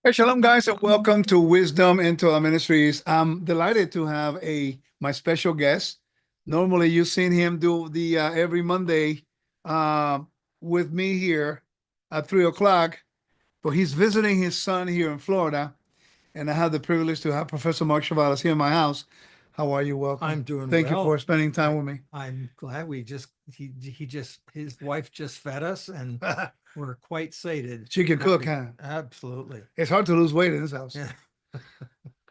Hey, shalom, guys, and welcome to Wisdom into Our Ministries. I'm delighted to have my special guest. Normally, you've seen him do the every Monday uh, with me here at 3 o'clock, but he's visiting his son here in Florida, and I have the privilege to have Professor Mark Chavalas here in my house. How are you? Welcome. I'm doing Thank you well. for spending time with me. I'm glad his wife just fed us and we're quite sated. She can cook, huh? Absolutely. It's hard to lose weight in this house. Yeah.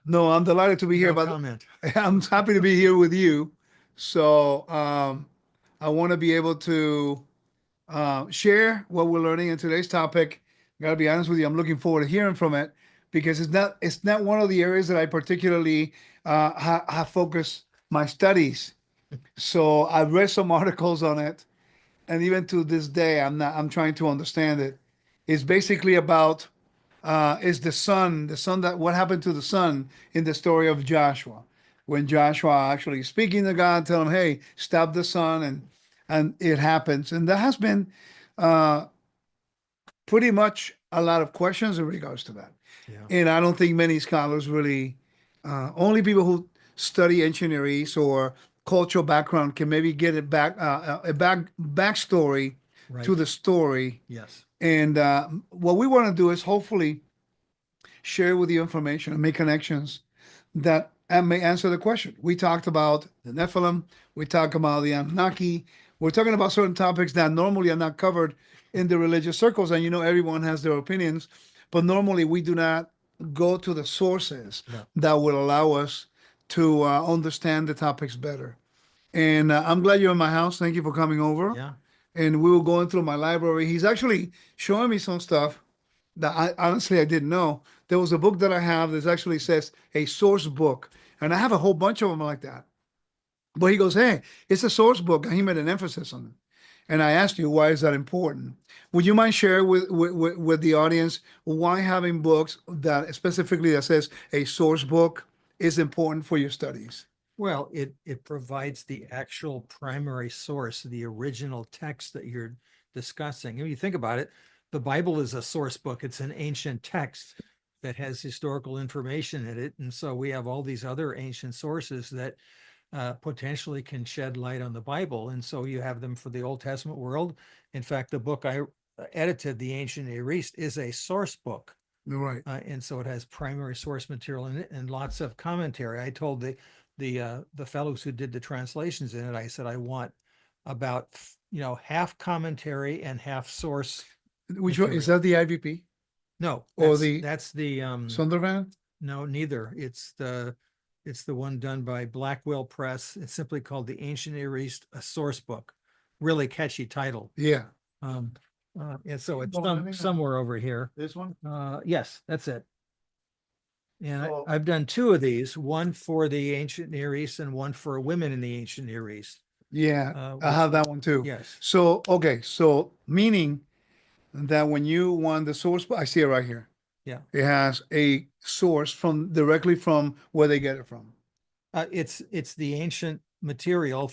No, I'm delighted to be here, No but comment. I'm happy to be here with you. So I want to be able to share what we're learning in today's topic. Gotta be honest with you, I'm looking forward to hearing from it because it's not one of the areas that I particularly have focused my studies. So I've read some articles on it, and even to this day, I'm trying to understand it. It's basically about is the son that what happened to the son in the story of Joshua, when Joshua actually speaking to God, tell him, "Hey, stop the sun," and it happens, and there has been uh, pretty much a lot of questions in regards to that, Yeah. and I don't think many scholars really, only people who study ancient Near East or cultural background can maybe get it a backstory to Right. the story. Yes. And what we want to do is hopefully share with you information and make connections that may answer the question. We talked about the Nephilim, we talked about the Anunnaki. We're talking about certain topics that normally are not covered in the religious circles, and everyone has their opinions, but normally we do not go to the sources No. that will allow us to understand the topics better. And I'm glad you're in my house. Thank you for coming over. Yeah. And we were going through my library. He's actually showing me some stuff that I didn't know. There was a book that I have that actually says a source book, and I have a whole bunch of them like that. But he goes, "Hey, it's a source book," and he made an emphasis on it. And I asked you, why is that important? Would you mind share with the audience why having books that specifically that says a source book is important for your studies? Well, it provides the actual primary source, the original text that you're discussing. If you think about it, the Bible is a source book. It's an ancient text that has historical information in it. And so we have all these other ancient sources that potentially can shed light on the Bible. And so you have them for the Old Testament world. In fact, the book I edited, The Ancient Near East, is a source book. Right. And so it has primary source material in it and lots of commentary. I told the fellows who did the translations in it, I said, I want about, half commentary and half source. Which one is that? The IVP No, or that's the Sundervan? no, neither. It's the one done by Blackwell Press. It's simply called The Ancient Near East, a source book. Really catchy title. Yeah. And so it's Well, I think somewhere over here. this one. Yes, that's it. And So- I've done two of these, one for the ancient Near East and one for women in the ancient Near East. Yeah, I have that one too. Yes. So, okay, so meaning that when you want the source, I see it right here. Yeah. It has a source from directly from where they get it from. It's the ancient material.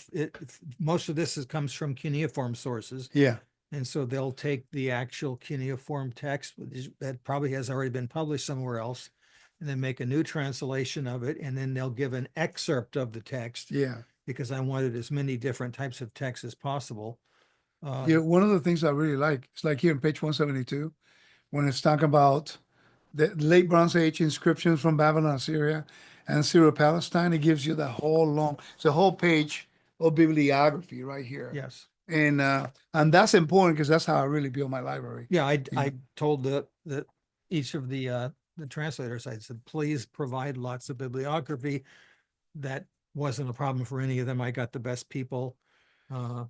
Most of this comes from cuneiform sources. Yeah. And so they'll take the actual cuneiform text that probably has already been published somewhere else, and then make a new translation of it, and then they'll give an excerpt of the text. Yeah. Because I wanted as many different types of text as possible. One of the things I really like, it's like here on page 172, when it's talking about the late Bronze Age inscriptions from Babylon, Syria, and Syro-Palestine, it gives you it's a whole page of bibliography right here. Yes. And that's important because that's how I really build my library. Yeah, I told each of the translators, I said, please provide lots of bibliography. That wasn't a problem for any of them. I got the best people. And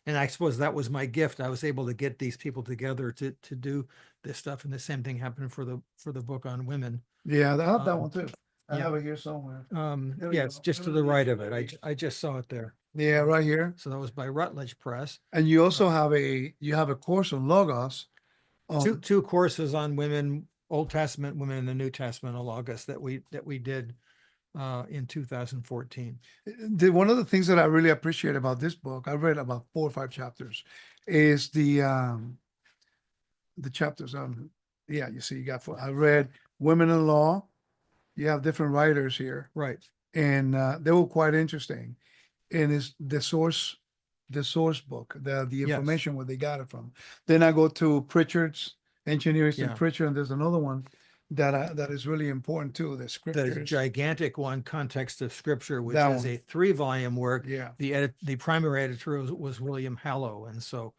I suppose that was my gift. I was able to get these people together to do this stuff. And the same thing happened for the book on women. Yeah, I have that one too. I yeah. have it here somewhere. Yeah, it's just to the right of it. I just saw it there. Yeah, right here. So that was by Routledge Press. And you also have a course on Logos. Two courses on women, Old Testament women in the New Testament on Logos that we did in 2014. One of the things that I really appreciate about this book, I read about 4 or 5 chapters, is the chapters on yeah, you see, you got, I read Women in Law. You have different writers here, Right. and they were quite interesting. And it's the source book, the Yes. information where they got it from. Then I go to Pritchard's, Engineers and Yeah. Pritchard, and there's another one that is really important too, the The scriptures. gigantic one, Context of Scripture, which That is one. a 3-volume work. Yeah. The primary editor was William Hallow, and so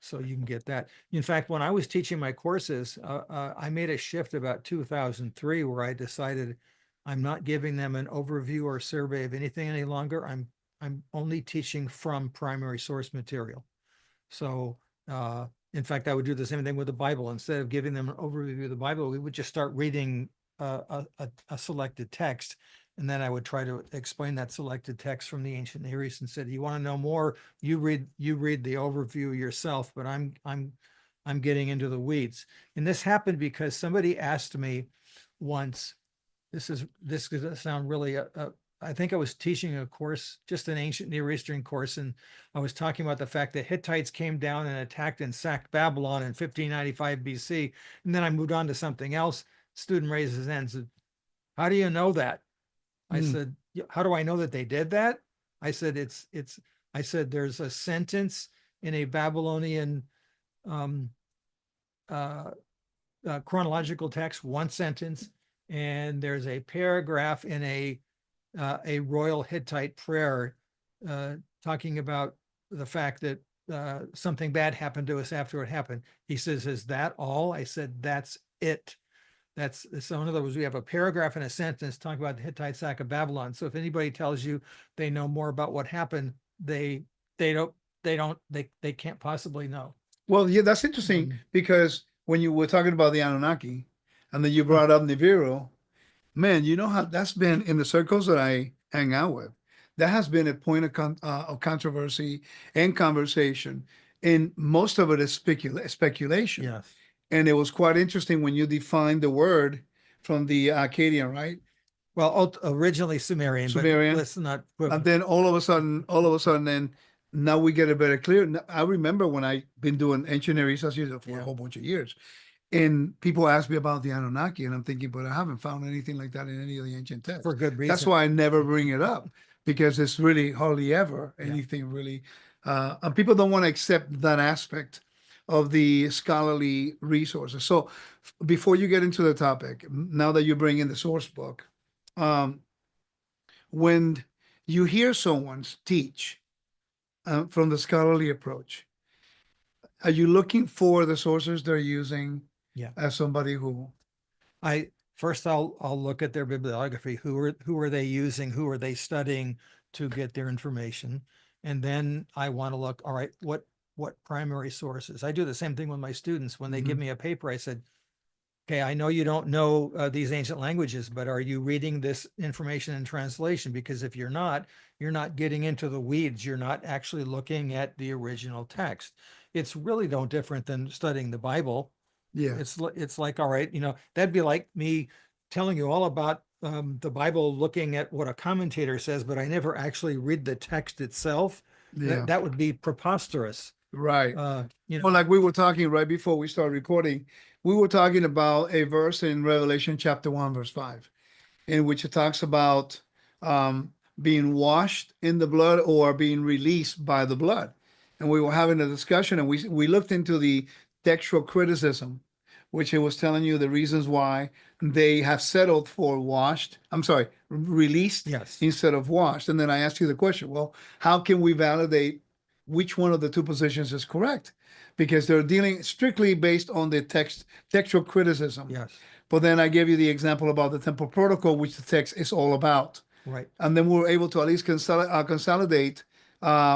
so you can get that. In fact, when I was teaching my courses, I made a shift about 2003 where I decided I'm not giving them an overview or survey of anything any longer. I'm only teaching from primary source material. So in fact, I would do the same thing with the Bible. Instead of giving them an overview of the Bible, we would just start reading a selected text. And then I would try to explain that selected text from the ancient Near East and said, you want to know more, you read the overview yourself, but I'm getting into the weeds. And this happened because somebody asked me once, this is going to sound really I think I was teaching a course, just an ancient Near Eastern course, and I was talking about the fact that Hittites came down and attacked and sacked Babylon in 1595 BC. And then I moved on to something else. Student raises his hand and said, how do you know that? I Mm. said, how do I know that they did that? I said, I said, there's a sentence in a Babylonian um, uh, chronological text, one sentence, and there's a paragraph in a royal Hittite prayer talking about the fact that something bad happened to us after it happened. He says, is that all? I said, that's it. That's so. In other words, we have a paragraph and a sentence talking about the Hittite sack of Babylon. So if anybody tells you they know more about what happened, they they can't possibly know. Well, yeah, that's interesting because when you were talking about the Anunnaki, and then you brought up Nibiru, man, you know how that's been in the circles that I hang out with. That has been a point of controversy and conversation, and most of it is speculation. Yes. And it was quite interesting when you defined the word from the Akkadian, right? Well, originally Sumerian, but Sumerian. let's not. And then all of a sudden, then now we get a better clear. I remember when I've been doing ancient research for a whole bunch of years, and people ask me about the Anunnaki, and I'm thinking, but I haven't found anything like that in any of the ancient texts. For good That's reason. why I never bring it up because it's really hardly ever Yeah. anything really. And people don't want to accept that aspect of the scholarly resources. So before you get into the topic, now that you bring in the source book, um, when you hear someone teach from the scholarly approach, are you looking for the sources they're using Yeah. as somebody who? I'll look at their bibliography. Who are they using? Who are they studying to get their information? And then I want to look, all right, what primary sources? I do the same thing with my students. When they give me a paper, I said, okay, I know you don't know these ancient languages, but are you reading this information in translation? Because if you're not getting into the weeds. You're not actually looking at the original text. It's really no different than studying the Bible. Yeah. It's like, all right, that'd be like me telling you all about the Bible, looking at what a commentator says, but I never actually read the text itself. Yeah. That would be preposterous. Right. Well, like we were talking right before we started recording, we were talking about a verse in Revelation chapter 1, verse 5, in which it talks about being washed in the blood or being released by the blood. And we were having a discussion, and we looked into the textual criticism, which it was telling you the reasons why they have settled for released yes. instead of washed. And then I asked you the question, well, how can we validate which one of the two positions is correct? Because they're dealing strictly based on the textual criticism. Yes. But then I gave you the example about the temple protocol, which the text is all about. Right. And then we were able to at least consolidate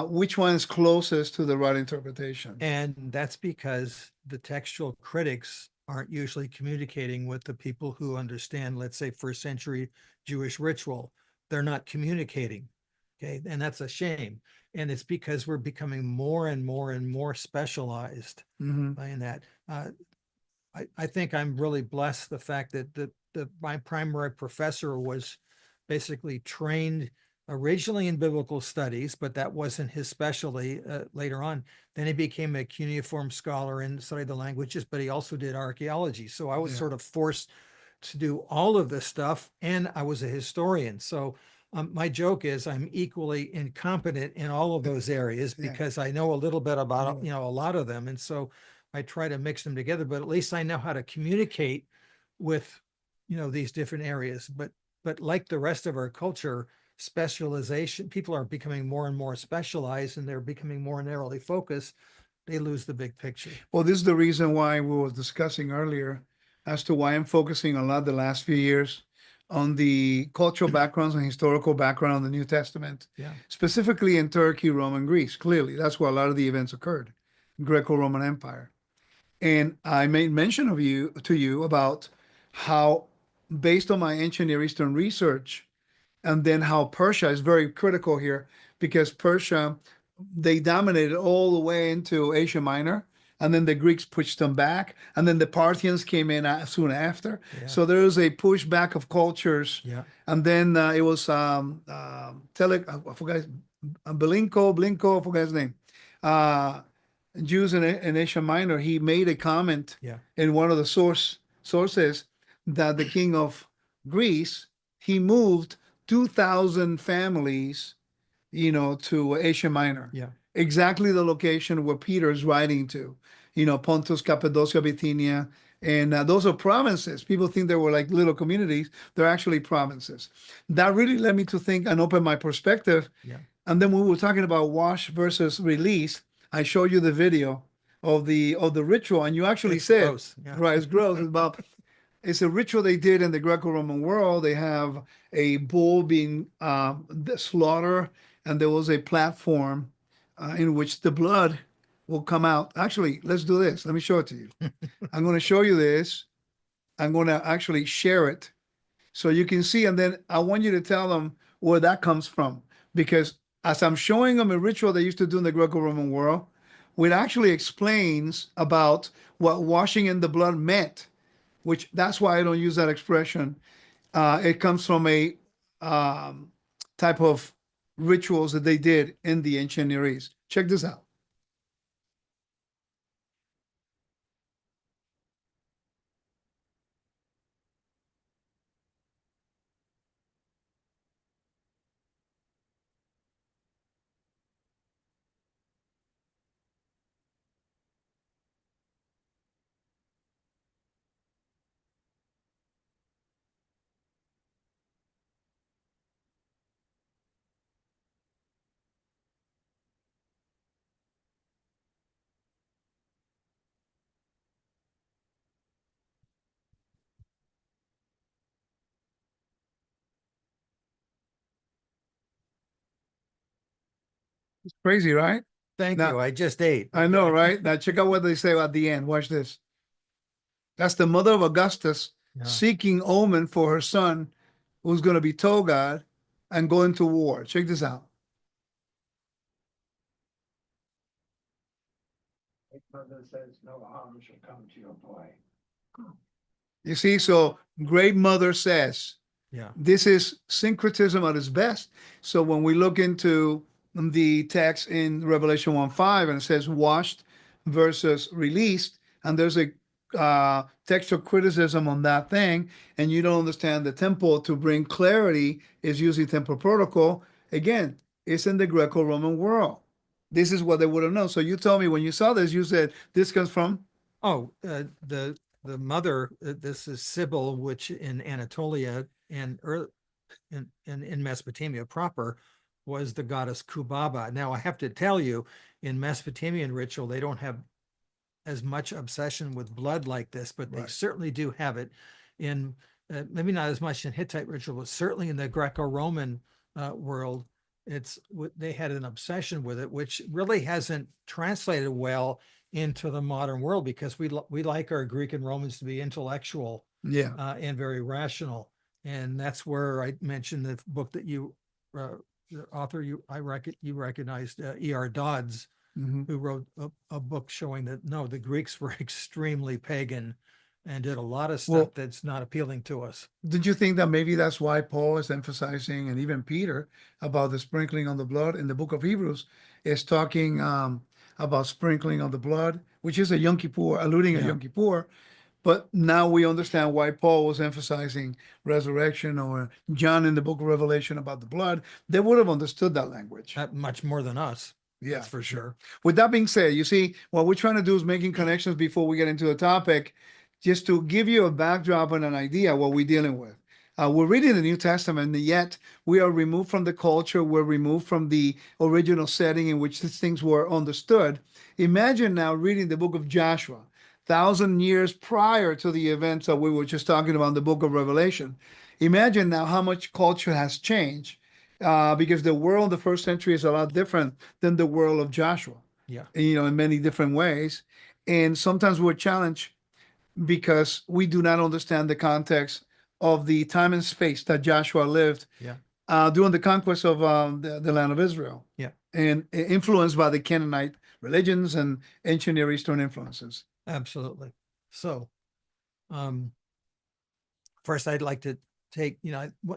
which one is closest to the right interpretation. And that's because the textual critics aren't usually communicating with the people who understand, let's say, first century Jewish ritual. They're not communicating. Okay. And that's a shame. And it's because we're becoming more and more and more specialized in that. I think I'm really blessed the fact that my primary professor was basically trained originally in biblical studies, but that wasn't his specialty later on. Then he became a cuneiform scholar and studied the languages, but he also did archaeology. So I was Yeah. sort of forced to do all of this stuff, and I was a historian. So my joke is I'm equally incompetent in all of those areas Yeah. because I know a little bit about, Yeah. a lot of them. And so I try to mix them together, but at least I know how to communicate with, these different areas. But like the rest of our culture, specialization, people are becoming more and more specialized and they're becoming more narrowly focused. They lose the big picture. Well, this is the reason why we were discussing earlier as to why I'm focusing a lot the last few years on the cultural backgrounds and historical background of the New Testament, Yeah. specifically in Turkey, Rome, and Greece. Clearly, that's where a lot of the events occurred, Greco-Roman Empire. And I made mention of you about how, based on my ancient Near Eastern research, and then how Persia is very critical here because Persia, they dominated all the way into Asia Minor, and then the Greeks pushed them back, and then the Parthians came in soon after. Yeah. So there was a pushback of cultures, Yeah. and then it was I forgot Blinko, I forgot his name. Uh, Jews in Asia Minor. He made a comment Yeah. in one of the sources that the king of Greece, he moved 2,000 families, to Asia Minor. Yeah. Exactly the location where Peter is writing to, Pontus, Cappadocia, Bithynia. And those are provinces. People think they were like little communities. They're actually provinces. That really led me to think and open my perspective. Yeah. And then when we were talking about wash versus release, I showed you the video of the ritual, and you actually It's said, gross. Yeah. right, it's gross. It's a ritual they did in the Greco-Roman world. They have a bull being slaughtered, and there was a platform in which the blood will come out. Actually, let's do this. Let me show it to you. I'm going to show you this. I'm going to actually share it so you can see, and then I want you to tell them where that comes from. Because as I'm showing them a ritual they used to do in the Greco-Roman world, it actually explains about what washing in the blood meant, which that's why I don't use that expression. It comes from a um, type of rituals that they did in the ancient Near East. Check this out. It's crazy, right? Thank Now, you. I just ate. I know, right? Now, check out what they say at the end. Watch this. That's the mother of Augustus Yeah. seeking omen for her son, who's going to be Togad and go into war. Check this out. Mother says, no harm shall come to your boy. You see, so great mother says, Yeah. this is syncretism at its best. So when we look into the text in Revelation 1:5 and it says washed versus released, and there's a textual criticism on that thing, and you don't understand the temple to bring clarity is using temple protocol. Again, it's in the Greco-Roman world. This is what they would have known. So you told me when you saw this, you said this comes from. Oh, the mother, this is Sybil, which in Anatolia and in Mesopotamia proper was the goddess Kubaba. Now I have to tell you, in Mesopotamian ritual, they don't have as much obsession with blood like this, but they Right. certainly do have it in maybe not as much in Hittite ritual, but certainly in the Greco-Roman world. They had an obsession with it, which really hasn't translated well into the modern world because we like our Greek and Romans to be intellectual Yeah. and very rational, and that's where I mentioned the book that the author you recognized, E.R. Dodds, Mm-hmm. who wrote a book showing that no, the Greeks were extremely pagan and did a lot of Well, stuff that's not appealing to us. did you think that maybe that's why Paul is emphasizing, and even Peter, about the sprinkling on the blood in the book of Hebrews, is talking about sprinkling on the blood, which is a Yom Kippur, alluding at Yeah. Yom Kippur. But now we understand why Paul was emphasizing resurrection, or John in the book of Revelation about the blood. They would have understood that language. Much more than us. Yeah, That's for sure. With that being said, you see, what we're trying to do is making connections before we get into the topic, just to give you a backdrop and an idea what we're dealing with. We're reading the New Testament, and yet we are removed from the culture. We're removed from the original setting in which these things were understood. Imagine now reading the book of Joshua, 1,000 years prior to the events that we were just talking about in the book of Revelation. Imagine now how much culture has changed, because the world in the first century is a lot different than the world of Joshua. Yeah. In many different ways. And sometimes we're challenged because we do not understand the context of the time and space that Joshua lived Yeah. during the conquest of the land of Israel. Yeah. And influenced by the Canaanite religions and ancient Near Eastern influences. Absolutely. So, first, I'd like to take,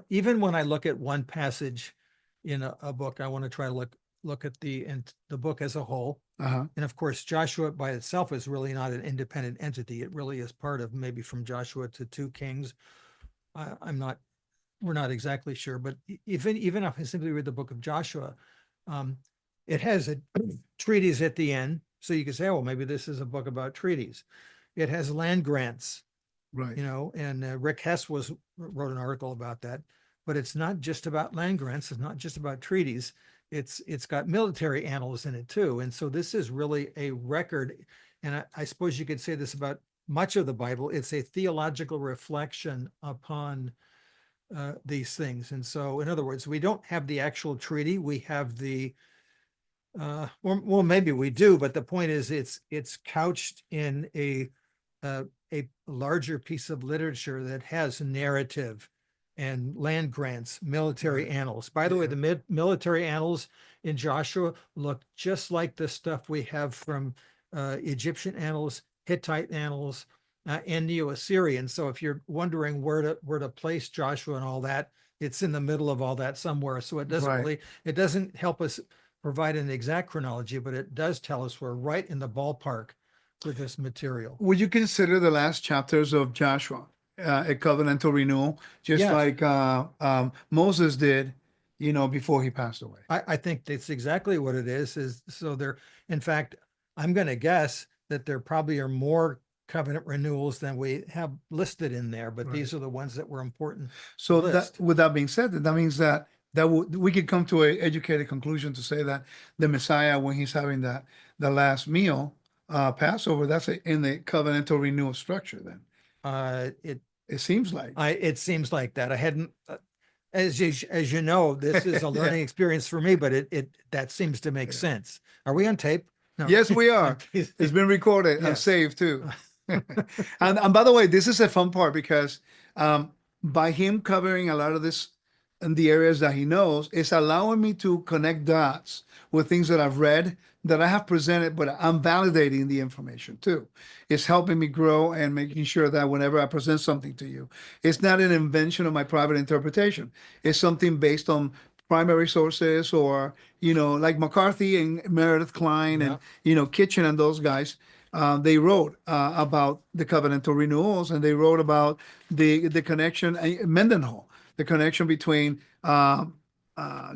even when I look at one passage in a book, I want to try to look at the book as a whole. Uh-huh. And of course, Joshua by itself is really not an independent entity. It really is part of, maybe from Joshua to 2 Kings. We're not exactly sure, but even if I simply read the book of Joshua, it has a treaties at the end. So you could say, well, maybe this is a book about treaties. It has land grants, Right. And Rick Hess wrote an article about that. But it's not just about land grants. It's not just about treaties. It's got military annals in it too. And so this is really a record. And I suppose you could say this about much of the Bible. It's a theological reflection upon these things. And so, in other words, we don't have the actual treaty. We have the well, maybe we do, but the point is, it's couched in a larger piece of literature that has narrative and land grants, military annals. By the way, the military annals in Joshua look just like the stuff we have from Egyptian annals, Hittite annals, and Neo-Assyrian. So if you're wondering where to place Joshua and all that, it's in the middle of all that somewhere. So it doesn't help us provide an exact chronology, but it does tell us we're right in the ballpark with this material. Would you consider the last chapters of Joshua a covenantal renewal, just Yes. like Moses did, before he passed away? I think that's exactly what it is so there, in fact, I'm going to guess that there probably are more covenant renewals than we have listed in there, but these are the ones that were important. So with that being said, that means that we could come to an educated conclusion to say that the Messiah, when he's having the last meal, Passover, that's in the covenantal renewal structure. Then it seems like it seems like that. I hadn't, as you know, this is a learning experience for me, but that seems to make sense. Are we on tape? No. Yes, we are. It's been recorded and saved too. And by the way, this is a fun part because by him covering a lot of this in the areas that he knows, it's allowing me to connect dots with things that I've read, that I have presented, but I'm validating the information too. It's helping me grow and making sure that whenever I present something to you, it's not an invention of my private interpretation. It's something based on primary sources, or, like McCarthy and Meredith Klein and, Kitchen and those guys. They wrote about the covenantal renewals, and they wrote about the connection, Mendenhall, the connection between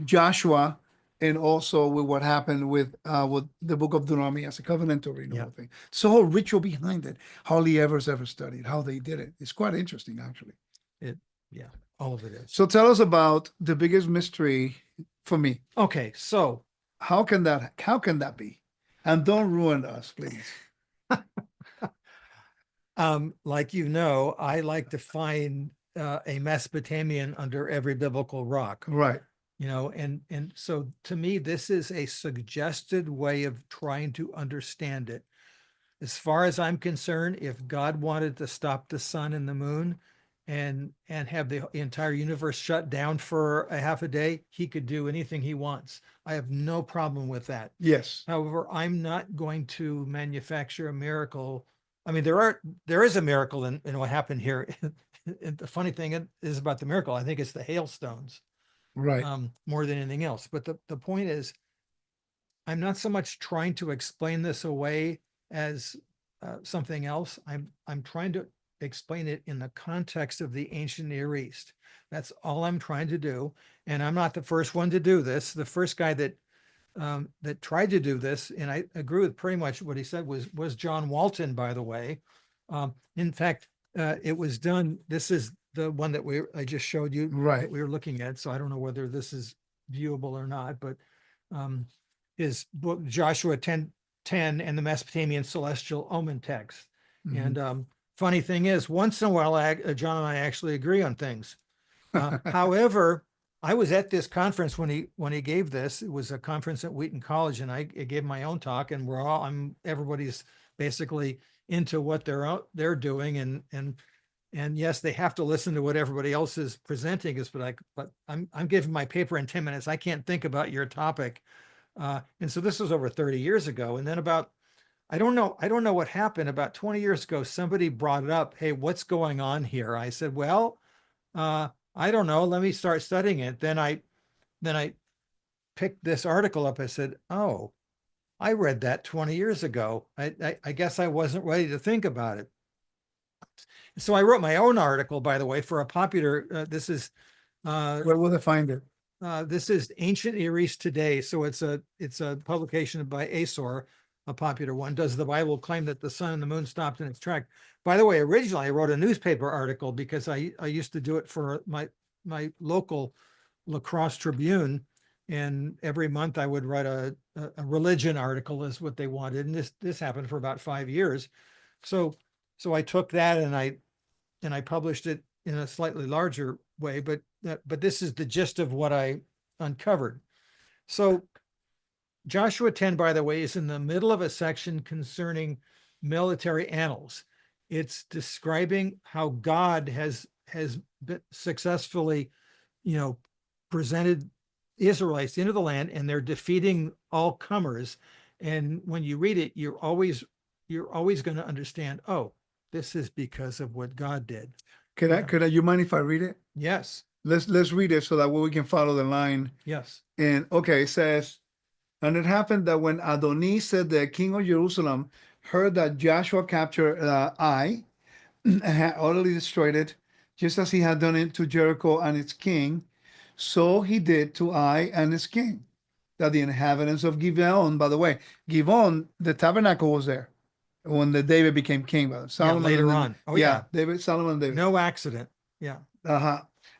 Joshua and also with what happened with the book of Deuteronomy as a covenantal renewal thing. So whole ritual behind it, how Lee Evers ever studied, how they did it. It's quite interesting, actually. All of it is. So tell us about the biggest mystery for me. Okay, so how can that be? And don't ruin us, please. Like I like to find a Mesopotamian under every biblical rock. Right. And so to me, this is a suggested way of trying to understand it. As far as I'm concerned, if God wanted to stop the sun and the moon and have the entire universe shut down for a half a day, he could do anything he wants. I have no problem with that. Yes. However, I'm not going to manufacture a miracle I mean, there is a miracle in what happened here. And the funny thing is about the miracle, I think it's the hailstones, Right. more than anything else. But the point is, I'm not so much trying to explain this away as something else. I'm trying to explain it in the context of the ancient Near East. That's all I'm trying to do. And I'm not the first one to do this. The first guy that tried to do this, and I agree with pretty much what he said, was John Walton, by the way. In fact, it was done. This is the one that I just showed you Right. that we were looking at. So I don't know whether this is viewable or not, but his book Joshua 10:10 and the Mesopotamian Celestial Omen Text. Mhm. And funny thing is, once in a while, John and I actually agree on things. However, I was at this conference when he gave this. It was a conference at Wheaton College, and I gave my own talk, and everybody's basically into what they're doing, and yes, they have to listen to what everybody else is presenting us, but I'm giving my paper in 10 minutes. I can't think about your topic. And so this was over 30 years ago. And then I don't know what happened. About 20 years ago, somebody brought it up. Hey, what's going on here? I said, well, I don't know. Let me start studying it. Then I picked this article up. I said, oh, I read that 20 years ago. I guess I wasn't ready to think about it. So I wrote my own article, by the way, for a popular, this is Where will they find it? this is Ancient Near East Today. So it's a publication by ASOR, a popular one. Does the Bible claim that the sun and the moon stopped in its track? By the way, originally I wrote a newspaper article because I used to do it for my local La Crosse Tribune. And every month I would write a religion article is what they wanted. And this happened for about 5 years. So I took that and I published it in a slightly larger way, but this is the gist of what I uncovered. So Joshua 10, by the way, is in the middle of a section concerning military annals. It's describing how God has been successfully, presented Israelites into the land, and they're defeating all comers. And when you read it, you're always going to understand, oh, this is because of what God did. Could I, you mind if I read it? Yes. Let's read it so that way we can follow the line. Yes. And okay, it says, and it happened that when Adoni said, the king of Jerusalem, heard that Joshua captured Ai and had utterly destroyed it, just as he had done it to Jericho and its king, so he did to Ai and its king. That the inhabitants of Gibeon, by the way, Gibeon, the tabernacle was there when David became king. By Solomon, later on. Oh yeah, David, Solomon, David. No accident. Yeah.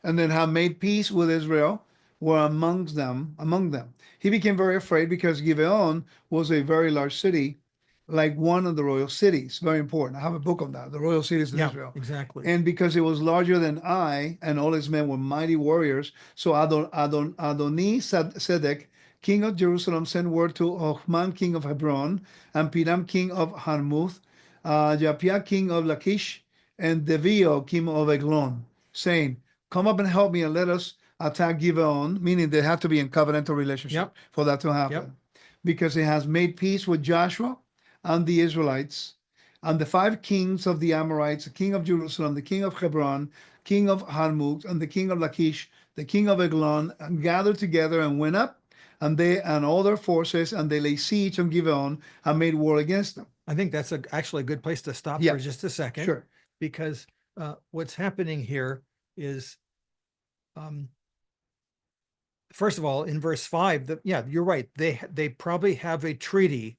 And then have made peace with Israel, were among them. He became very afraid because Gibeon was a very large city, like one of the royal cities. Very important. I have a book on that, the royal cities in Israel. Exactly. And because it was larger than Ai, and all his men were mighty warriors, so Adoni Sedek, king of Jerusalem, sent word to Ochman, king of Hebron, and Piram, king of Harmuth, Japiah, king of Lachish, and Devio, king of Eglon, saying, come up and help me and let us attack Gibeon, meaning they have to be in covenantal relationship for that to happen. Because it has made peace with Joshua and the Israelites and the 5 kings of the Amorites, the king of Jerusalem, the king of Hebron, king of Harmuk, and the king of Lachish, the king of Eglon, and gathered together and went up, and they and all their forces, and they laid siege on Gibeon and made war against them. I think that's actually a good place to stop for just a second. Sure. Because what's happening here is, first of all, in verse 5, you're right. They probably have a treaty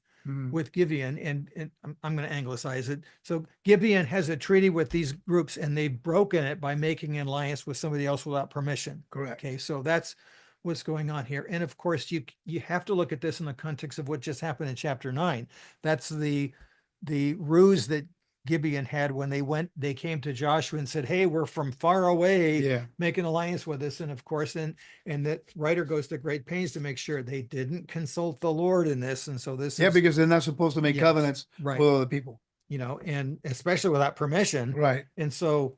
with Gibeon, and I'm going to anglicize it. So Gibeon has a treaty with these groups, and they've broken it by making an alliance with somebody else without permission. Correct. Okay, so that's what's going on here. And of course, you have to look at this in the context of what just happened in chapter 9. That's the ruse that Gibeon had when they came to Joshua and said, hey, we're from far away, make an alliance with us. And of course, and that writer goes to great pains to make sure they didn't consult the Lord in this. And so this is, because they're not supposed to make covenants with other people. And especially without permission. Right. And so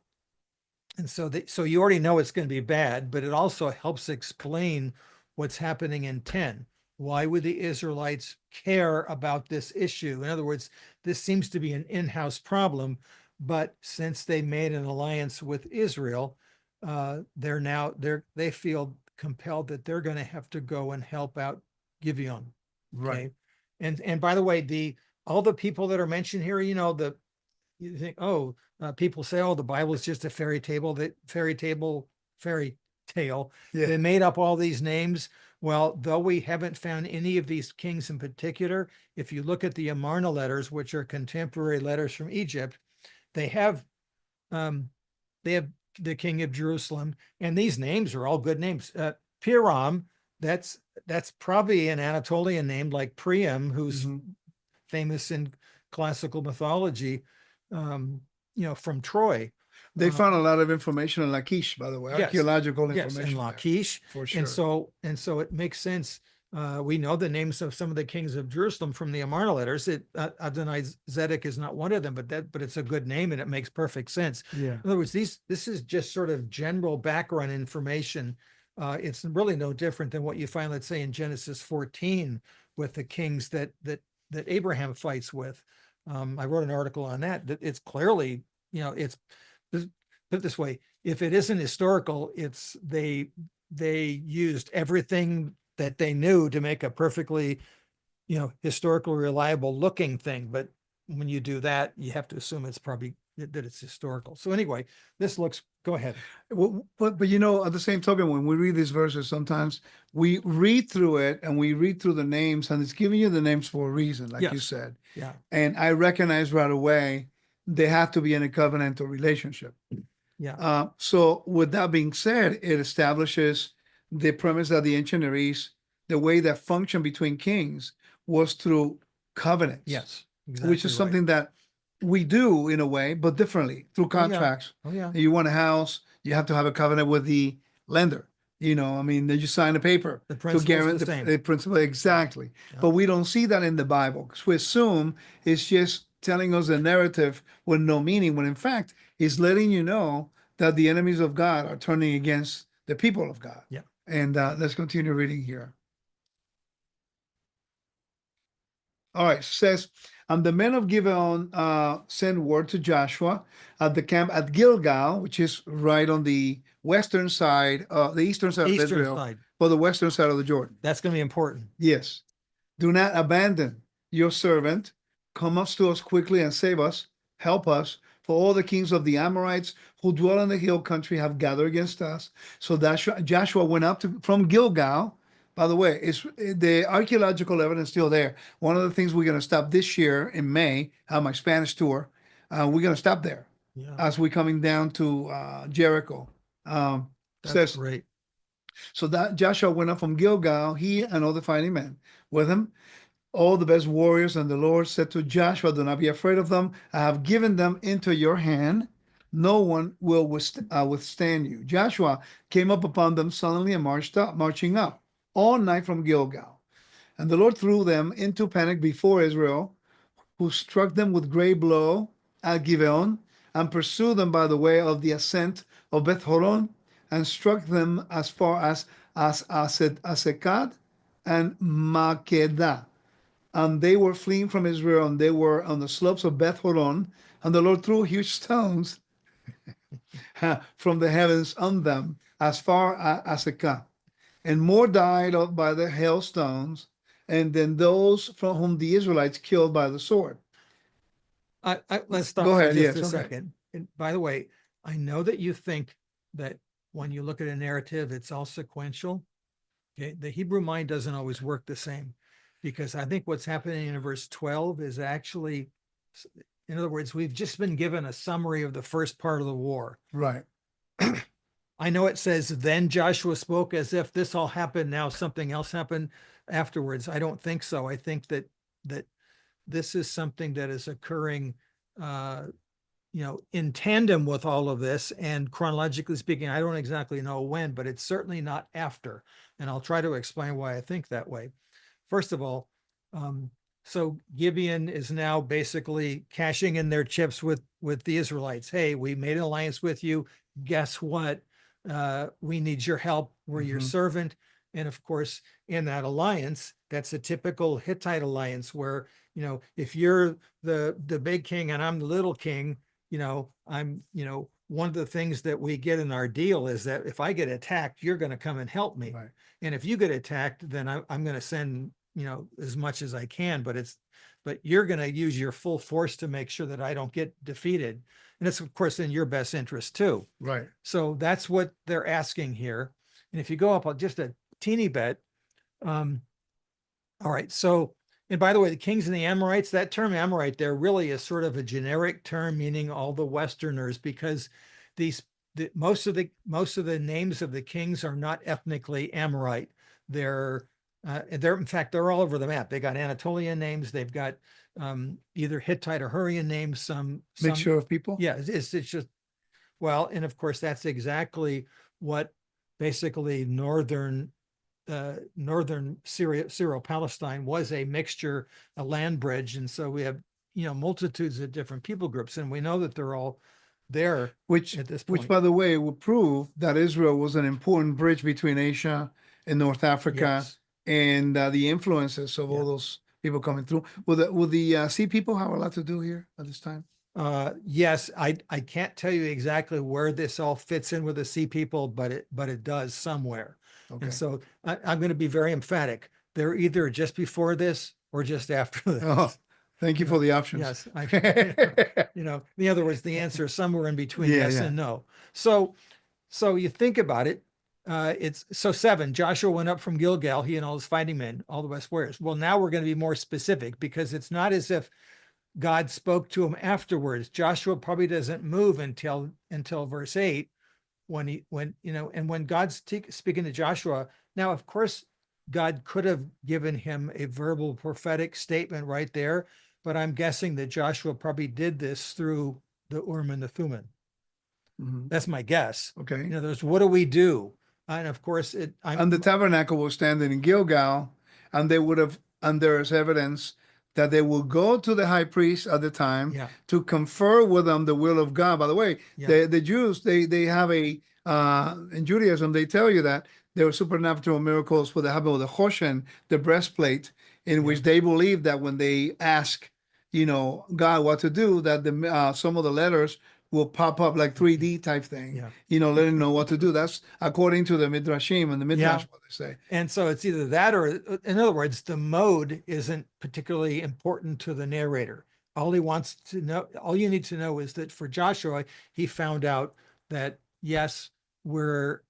you already know it's going to be bad, but it also helps explain what's happening in 10. why would the Israelites care about this issue? In other words, this seems to be an in-house problem, but since they made an alliance with Israel, they feel compelled that they're going to have to go and help out Gibeon. Right. Okay. And by the way, all the people that are mentioned here, you think, people say, oh, the Bible is just a fairy tale. Yeah. They made up all these names. Well, though we haven't found any of these kings in particular, if you look at the Amarna letters, which are contemporary letters from Egypt, they have um, the king of Jerusalem, and these names are all good names. Piram, that's probably an Anatolian name like Priam, who's Mhm. famous in classical mythology, from Troy. They found a lot of information in Lachish, by the way, Yes, archaeological yes, and information there, Lachish. for And sure. so it makes sense. We know the names of some of the kings of Jerusalem from the Amarna letters. Adonai-Zedek is not one of them, but it's a good name and it makes perfect sense. Yeah. In other words, this is just sort of general background information. It's really no different than what you find, let's say, in Genesis 14 with the kings that Abraham fights with. I wrote an article on that. That it's clearly, it's put it this way: if it isn't historical, it's they used everything that they knew to make a perfectly, historical, reliable looking thing. But when you do that, you have to assume it's probably that it's historical. So anyway, go ahead. Well, but at the same token, when we read these verses, sometimes we read through it and we read through the names, and it's giving you the names for a reason, like you Yes. said. Yeah. And I recognize right away they have to be in a covenantal relationship. Yeah. So with that being said, it establishes the premise that the ancient Near East, the way that function between kings was through covenants. Yes. Which Exactly is right. something that we do in a way, but differently through Oh, yeah. contracts. Oh, yeah. You want a house, you have to have a covenant with the lender. I mean, then you sign a paper The to principle's guarantee the same. the principle exactly. Yeah. But we don't see that in the Bible because we assume it's just telling us a narrative with no meaning, when in fact it's letting you know that the enemies of God are turning against the people of God. Yeah. And let's continue reading here. All right, says, and the men of Gibeon sent word to Joshua at the camp at Gilgal, which is right on the western side, the eastern side of Eastern Israel, side. but the western side of the Jordan. That's going to be important. Yes. Do not abandon your servant. Come up to us quickly and save us. Help us. For all the kings of the Amorites who dwell in the hill country have gathered against us. So that Joshua went up from Gilgal. By the way, it's the archaeological evidence still there. One of the things we're going to stop this year in May, my Spanish tour, we're going to stop there as we're coming down to Jericho. That's Says, great. so that Joshua went up from Gilgal, he and all the fighting men with him, all the best warriors. And the Lord said to Joshua, do not be afraid of them. I have given them into your hand. No one will withstand you. Joshua came up upon them suddenly and marching up all night from Gilgal. And the Lord threw them into panic before Israel, who struck them with great blow at Gibeon and pursued them by the way of the ascent of Beth Horon and struck them as far as Azekad and Makedah. And they were fleeing from Israel, and they were on the slopes of Beth Horon, and the Lord threw huge stones from the heavens on them as far as Azekah. And more died by the hailstones, and then those from whom the Israelites killed by the sword. Let's stop Go for ahead. just Yes. a Okay. second. And by the way, I know that you think that when you look at a narrative, it's all sequential. Okay. The Hebrew mind doesn't always work the same, because I think what's happening in verse 12 is actually, in other words, we've just been given a summary of the first part of the war. Right. I know it says, then Joshua spoke, as if this all happened. Now something else happened afterwards. I don't think so. I think that this is something that is occurring, in tandem with all of this. And chronologically speaking, I don't exactly know when, but it's certainly not after. And I'll try to explain why I think that way. First of all, so Gibeon is now basically cashing in their chips with the Israelites. Hey, we made an alliance with you. Guess what? We need your help. We're your servant. And of course, in that alliance, that's a typical Hittite alliance where, if you're the big king and I'm the little king, one of the things that we get in our deal is that if I get attacked, you're going to come and help me. Right. And if you get attacked, then I'm going to send, as much as I can, but you're going to use your full force to make sure that I don't get defeated. And it's of course in your best interest too. Right. So that's what they're asking here. And if you go up just a teeny bit, all right. So, and by the way, the kings and the Amorites, that term Amorite there really is sort of a generic term meaning all the Westerners, because most of the names of the kings are not ethnically Amorite. They're in fact, they're all over the map. They got Anatolian names. They've got either Hittite or Hurrian names. Some Mixture of people. yeah, it's just, well, and of course, that's exactly what basically northern Syria, Syro-Palestine was, a mixture, a land bridge. And so we have, multitudes of different people groups, and we know that they're all there Which, at this point. which by the way, will prove that Israel was an important bridge between Asia and North Africa, Yes. and the influences of Yeah. all those people coming through. Will the Sea people have a lot to do here at this time? Yes, I can't tell you exactly where this all fits in with the Sea people, but it does somewhere. Okay. And so I'm going to be very emphatic. They're either just before this or just after this. Oh, thank you for the options. Yes. In other words, the answer is somewhere in between Yeah, yes yeah. and no. So you think about it. It's so 7, Joshua went up from Gilgal, he and all his fighting men, all the west warriors. Well, now we're going to be more specific, because it's not as if God spoke to him afterwards. Joshua probably doesn't move until verse 8, when God's speaking to Joshua. Now, of course, God could have given him a verbal prophetic statement right there, but I'm guessing that Joshua probably did this through the Urim and the Thummim. Mhm. That's my guess. Okay. There's, what do we do? And of course, And the tabernacle was standing in Gilgal, and they would have, and there is evidence that they will go to the high priest at the time Yeah. to confer with them the will of God. By the way, Yeah. the Jews, they have in Judaism, they tell you that there were supernatural miracles what happened with the Choshen, the breastplate, in which they believe that when they ask, God what to do, that some of the letters will pop up like 3D type thing, Yeah. letting them know what to do. That's according to the Midrashim and the Midrash, what they say. And so it's either that, or in other words, the mode isn't particularly important to the narrator. All he wants to know, all you need to know is that for Joshua, he found out that yes, we're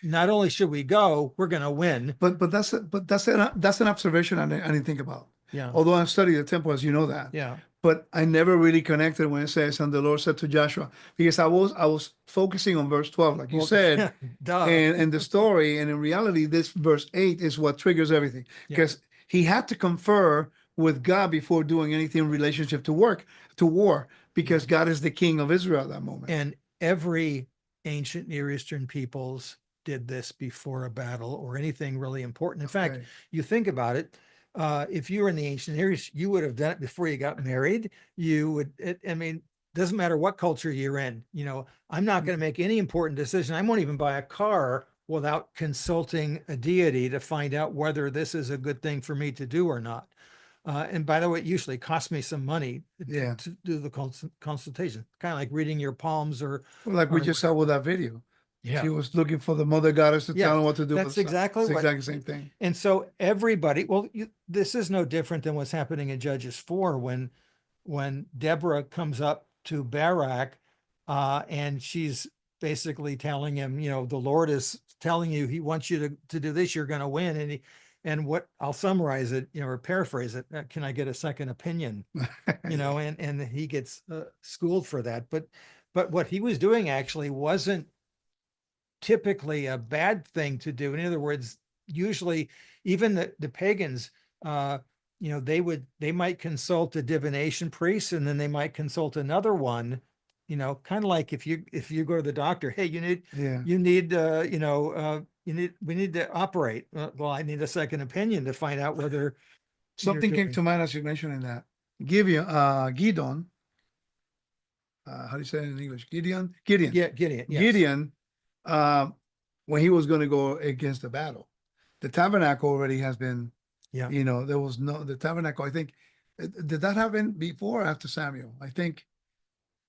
not only should we go, we're going to win. But that's an observation I didn't think about. Yeah. Although I studied the temple, as you know that. Yeah. But I never really connected when it says, and the Lord said to Joshua, because I was focusing on verse 12, like you said, duh. and the story, and in reality, this verse 8 is what triggers everything, because he had to confer with God before doing anything in relationship to war, because God is the king of Israel at that moment. And every ancient Near Eastern peoples did this before a battle or anything really important. In fact, you think about it, if you were in the ancient Near East, you would have done it before you got married. You would, doesn't matter what culture you're in, I'm not going to make any important decision. I won't even buy a car without consulting a deity to find out whether this is a good thing for me to do or not. And by the way, it usually costs me some money to do the consultation, kind of like reading your palms or like we just saw with that video. Yeah. She was looking for the mother goddess to tell him what to do. That's exactly what. Exactly the same thing. And so everybody, this is no different than what's happening in Judges 4 when Deborah comes up to Barak, and she's basically telling him, the Lord is telling you he wants you to do this, you're going to win. And what I'll summarize it, or paraphrase it, can I get a second opinion? And he gets schooled for that. But what he was doing actually wasn't typically a bad thing to do. In other words, usually even the pagans, they might consult a divination priest, and then they might consult another one, kind of like if you go to the doctor, hey, we need to operate. Well, I need a second opinion to find out whether something came to mind as you mentioned that. Gibeon, how do you say it in English? Gideon. Yeah, Gideon. Yes. Gideon, when he was going to go against the battle, the tabernacle already has been, Yeah. there was the tabernacle, I think, did that happen before or after Samuel? I think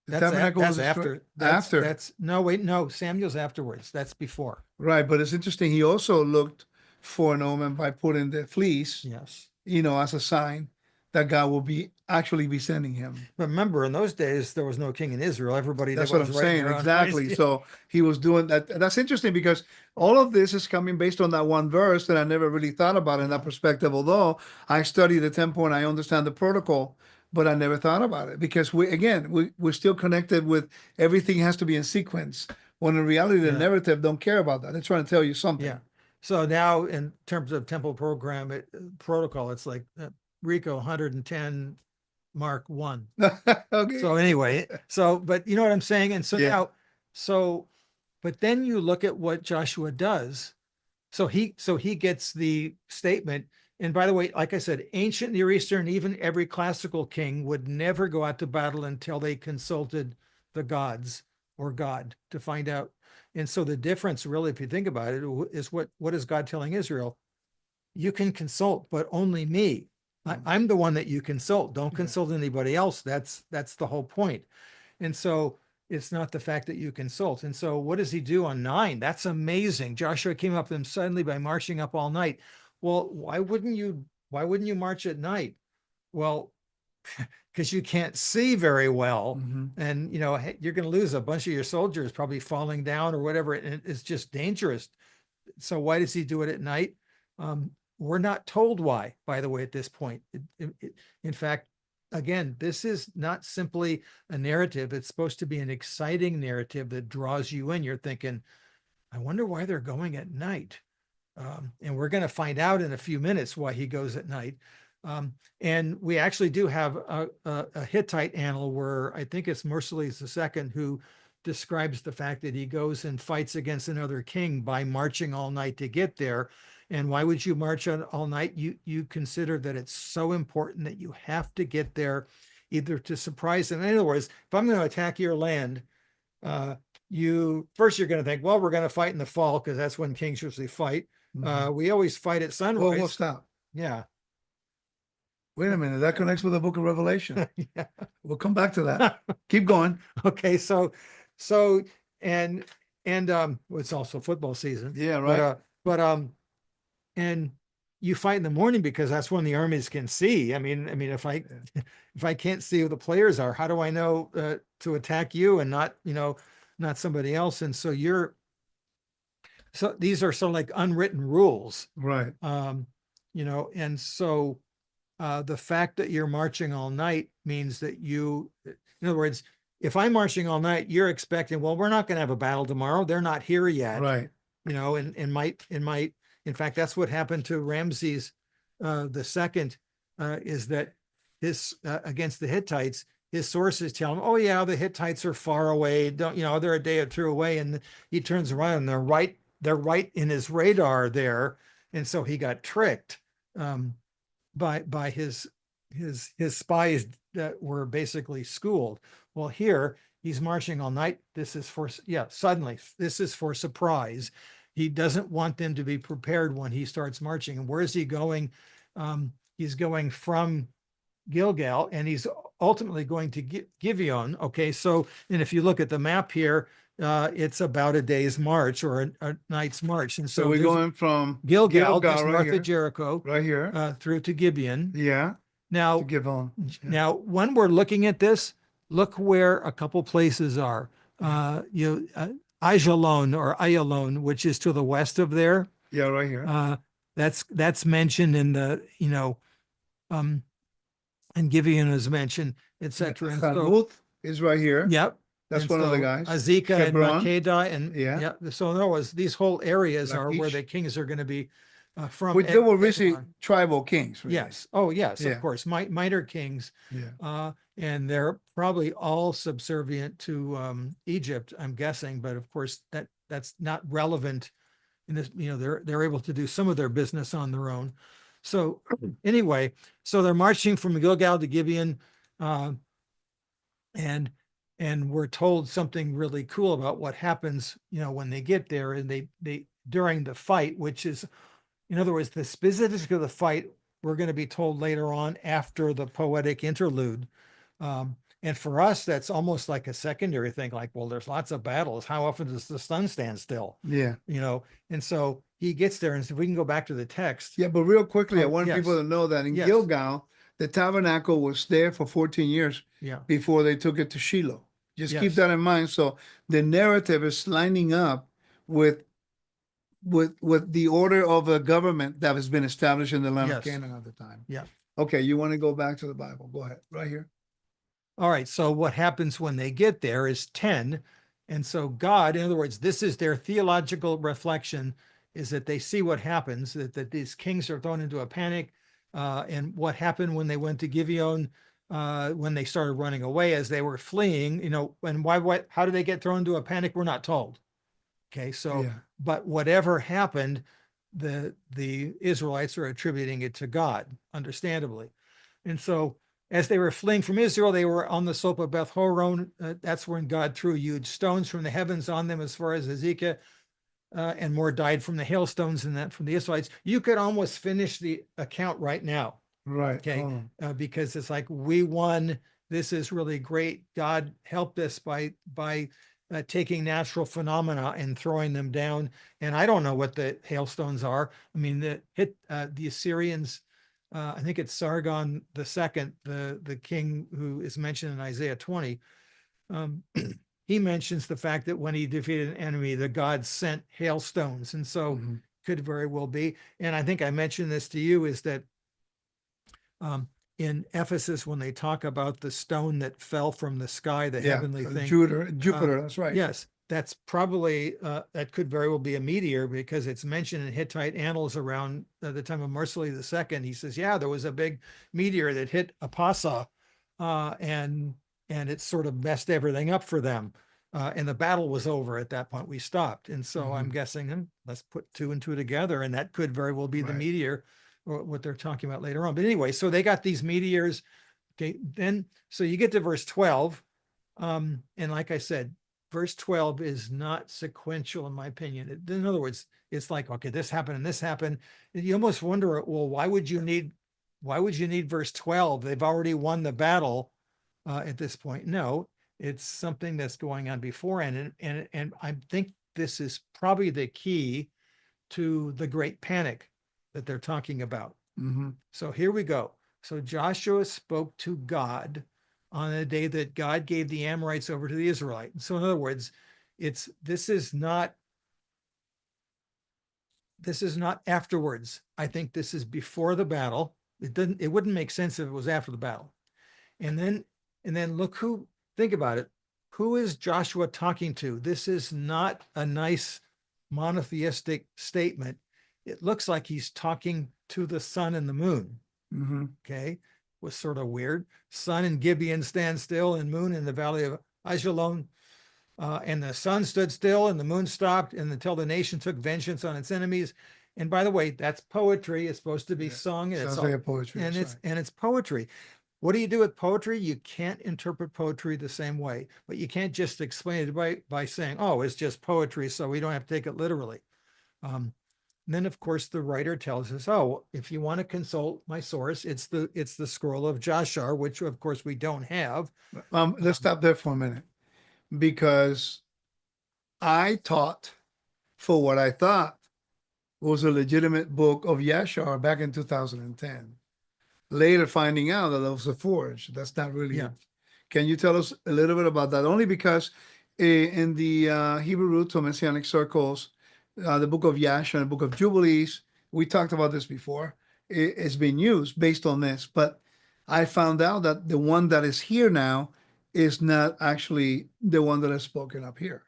the tabernacle was That's destroyed after, after. that's, no, wait, no, Samuel's afterwards. That's before. Right, but it's interesting. He also looked for an omen by putting the fleece, Yes. as a sign that God will actually be sending him. But remember, in those days, there was no king in Israel. Everybody That's that what was I'm writing saying. their own Exactly. writing. So he was doing that. That's interesting because all of this is coming based on that one verse that I never really thought about in that perspective. Although I study the temple and I understand the protocol, but I never thought about it because we're still connected with everything has to be in sequence. When in reality, the Yeah. narrative don't care about that. They're trying to tell you something. Yeah. So now, in terms of temple protocol, it's like Rico 110 Mark 1. Okay. So anyway, but you know what I'm saying? And so Yeah. now, but then you look at what Joshua does. So he gets the statement. And by the way, like I said, ancient Near Eastern, even every classical king would never go out to battle until they consulted the gods or God to find out. And so the difference, really, if you think about it, is what is God telling Israel? You can consult, but only me. I'm the one that you consult. Don't consult anybody else. That's the whole point. And so it's not the fact that you consult. And so what does he do on 9? That's amazing. Joshua came up to them suddenly by marching up all night. Well, why wouldn't you march at night? Well, because you can't see very well. And you're going to lose a bunch of your soldiers probably falling down or whatever. And it's just dangerous. So why does he do it at night? We're not told why, by the way, at this point. In fact, again, this is not simply a narrative. It's supposed to be an exciting narrative that draws you in. You're thinking, I wonder why they're going at night. And we're going to find out in a few minutes why he goes at night. And we actually do have a Hittite annal where I think it's Merciless II who describes the fact that he goes and fights against another king by marching all night to get there. And why would you march all night? You consider that it's so important that you have to get there either to surprise them. In other words, if I'm going to attack your land, you're going to think, well, we're going to fight in the fall because that's when kings usually fight. We always fight at sunrise. Well, stop. Yeah. Wait a minute. That connects with the book of Revelation. Yeah. We'll come back to that. Keep going. Okay. And it's also football season. Yeah, right. And you fight in the morning because that's when the armies can see. I mean, if I can't see who the players are, how do I know to attack you and not somebody else? And so these are sort of like unwritten rules. Right. And so the fact that you're marching all night means that in other words, if I'm marching all night, you're expecting, well, we're not going to have a battle tomorrow. They're not here yet. Right. In fact, that's what happened to Ramses the second, is that his against the Hittites, his sources tell him, oh yeah, the Hittites are far away. They're a day or two away. And he turns around and they're right in his radar there. And so he got tricked by his spies that were basically schooled. Well, here he's marching all night. Suddenly this is for surprise. He doesn't want them to be prepared when he starts marching. And where is he going? He's going from Gilgal, and he's ultimately going to Gibeon. Okay, so, and if you look at the map here, it's about a day's march or a night's march. And so we're going from Gilgal just right north here, of Jericho, right here, through to Gibeon. Yeah. Now, To Gibeon. Yeah. Now, when we're looking at this, look where a couple places are. Ajalon or Ayalon, which is to the west of there. Yeah, right here. That's mentioned in the, and Gibeon is mentioned, etc. Hamath is right here. Yep. That's one of the guys. Azekah and Hebron. Makeda and So in other words, these whole areas are where Lachish. the kings are going to be from. Which they were really tribal kings. Really. Yes. Oh, yes, Yeah. of course. Minor kings. Yeah. And they're probably all subservient to Egypt, I'm guessing. But of course, that's not relevant in this. They're able to do some of their business on their own. So anyway, so they're marching from Gilgal to Gibeon, and we're told something really cool about what happens, when they get there, and they during the fight, which is, In other words, the specifics of the fight, we're going to be told later on after the poetic interlude. And for us, that's almost like a secondary thing. Like, well, there's lots of battles. How often does the sun stand still? Yeah. And so he gets there, and so if we can go back to the text. Yeah, but real quickly, I Oh, want people yes. to know that in Yes. Gilgal, the tabernacle was there for 14 years Yeah. before they took it to Shiloh. Just keep Yes. that in mind. So the narrative is lining up with the order of a government that has been established in the land of Yes. Canaan at the time. Yeah. Okay, you want to go back to the Bible? Go ahead, right here. All right. So what happens when they get there is 10. And so God, in other words, this is their theological reflection, is that they see what happens, that these kings are thrown into a panic. And what happened when they went to Gibeon, when they started running away as they were fleeing, and how did they get thrown into a panic? We're not told. Okay. So, Yeah. but whatever happened, the Israelites are attributing it to God, understandably. And so as they were fleeing from Israel, they were on the slope of Beth Horon. That's when God threw huge stones from the heavens on them as far as Ezekiel, and more died from the hailstones than that from the Israelites. You could almost finish the account right now. Right. Okay. Because it's like, we won. This is really great. God helped us by taking natural phenomena and throwing them down. And I don't know what the hailstones are. I mean, the Assyrians, I think it's Sargon II, the king who is mentioned in Isaiah 20. He mentions the fact that when he defeated an enemy, the gods sent hailstones. And so could very well be. And I think I mentioned this to you, is that in Ephesus, when they talk about the stone that fell from the sky, the heavenly thing. Jupiter, that's right. Yes, that's probably, that could very well be a meteor, because it's mentioned in Hittite annals around the time of Mursili II. He says, yeah, there was a big meteor that hit Apasa, and it sort of messed everything up for them. And the battle was over at that point. We stopped. And so I'm guessing, let's put two and two together, and that could very well be the meteor, or what they're talking about later on. But anyway, so they got these meteors. Okay, then, so you get to verse 12. And like I said, verse 12 is not sequential, in my opinion. In other words, it's like, okay, this happened and this happened. And you almost wonder, well, why would you need verse 12? They've already won the battle at this point. No, it's something that's going on beforehand. And I think this is probably the key to the great panic that they're talking about. So here we go. So Joshua spoke to God on the day that God gave the Amorites over to the Israelites. So in other words, this is not afterwards. I think this is before the battle. It wouldn't make sense if it was after the battle. And then think about it. Who is Joshua talking to? This is not a nice monotheistic statement. It looks like he's talking to the sun and the moon. Okay. Was sort of weird. Sun in Gibeon stand still, and moon in the valley of Ajalon. And the sun stood still and the moon stopped, and until the nation took vengeance on its enemies. And by the way, that's poetry. It's supposed to be sung, and poetry. It's poetry. What do you do with poetry? You can't interpret poetry the same way, but you can't just explain it by saying, oh, it's just poetry, so we don't have to take it literally. Then, of course, the writer tells us, oh, if you want to consult my source, it's the scroll of Joshua, which of course we don't have. Let's stop there for a minute, because I taught for what I thought was a legitimate book of Yashar back in 2010. Later finding out that it was a forge. That's not really it. Can you tell us a little bit about that? Only because in the Hebrew roots or Messianic circles, the book of Yashar and the book of Jubilees, we talked about this before, it's been used based on this. But I found out that the one that is here now is not actually the one that is spoken up here.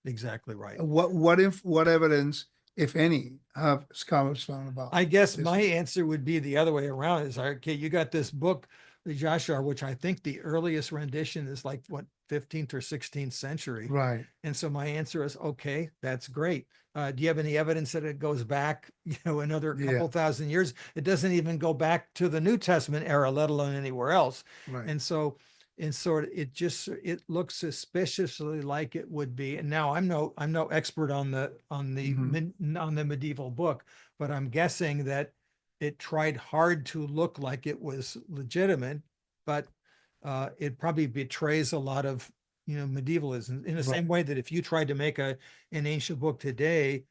Exactly right. What evidence, if any, have scholars found about? I guess my answer would be the other way around. Is, okay, you got this book, the Joshua, which I think the earliest rendition is like, what, 15th or 16th century. Right. And so my answer is, okay, that's great. Do you have any evidence that it goes back, another couple thousand years? It doesn't even go back to the New Testament era, let alone anywhere else. Right. And so and sort of it looks suspiciously like it would be. And now I'm no expert on the medieval book, but I'm guessing that it tried hard to look like it was legitimate, but it probably betrays a lot of medievalism in the Right. same way that if you tried to make an ancient book today,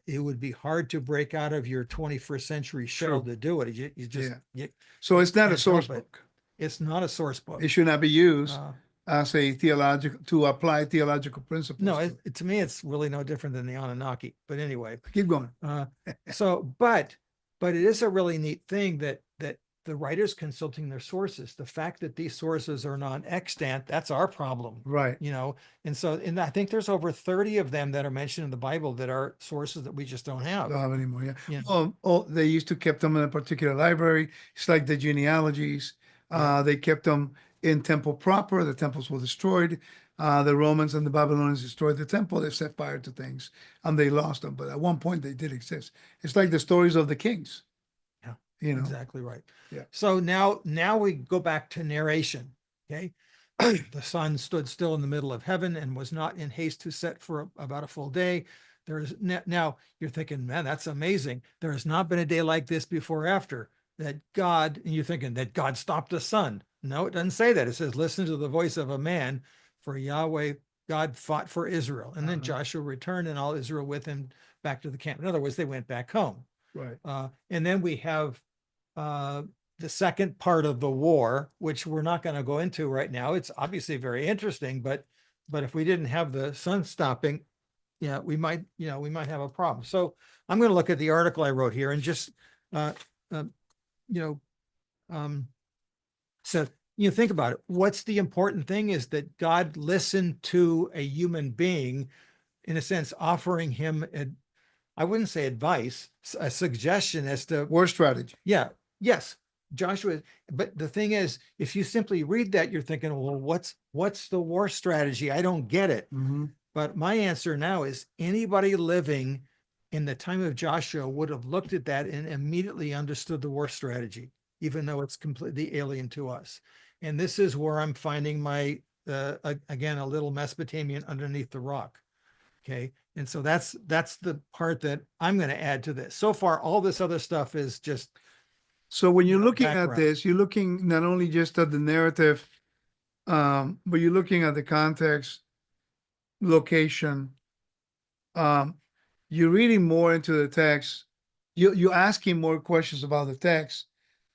it would be hard to break out of your 21st century shell True. to do it. You just Yeah. you So it's not a can't source help it. book. It's not a source book. It should not be used Uh, as a theological to apply theological no, principles to. to me, it's really no different than the Anunnaki. But anyway, Keep going. but it is a really neat thing that the writers consulting their sources, the fact that these sources are non-extant, that's our problem. Right. And I think there's over 30 of them that are mentioned in the Bible that are sources that we just don't have. Don't have anymore. Yeah. Yeah. They used to keep them in a particular library. It's like the genealogies. Yeah. They kept them in temple proper. The temples were destroyed. The Romans and the Babylonians destroyed the temple. They set fire to things and they lost them. But at one point they did exist. It's like the stories of the kings. Yeah, You know. exactly right. Yeah. So now we go back to narration. Okay. The sun stood still in the middle of heaven and was not in haste to set for about a full day. Now you're thinking, man, that's amazing. There has not been a day like this before or after and you're thinking that God stopped the sun. No, it doesn't say that. It says, listen to the voice of a man, for Yahweh, God fought for Israel. And then Joshua returned and all Israel with him back to the camp. In other words, they went back home. Right. And then we have the second part of the war, which we're not going to go into right now. It's obviously very interesting, but if we didn't have the sun stopping, we might have a problem. So I'm going to look at the article I wrote here and just, so think about it. What's the important thing is that God listened to a human being, in a sense, offering him I wouldn't say advice, a suggestion as to War strategy. Yeah. Yes. Joshua. But the thing is, if you simply read that, you're thinking, well, what's the war strategy? I don't get it. Mm-hmm. But my answer now is anybody living in the time of Joshua would have looked at that and immediately understood the war strategy, even though it's completely alien to us. And this is where I'm finding my, again, a little Mesopotamian underneath the rock. Okay. And so that's the part that I'm going to add to this. So far, all this other stuff is just. So when you're looking background. at this, you're looking not only just at the narrative, but you're looking at the context, location. You're reading more into the text. You're asking more questions about the text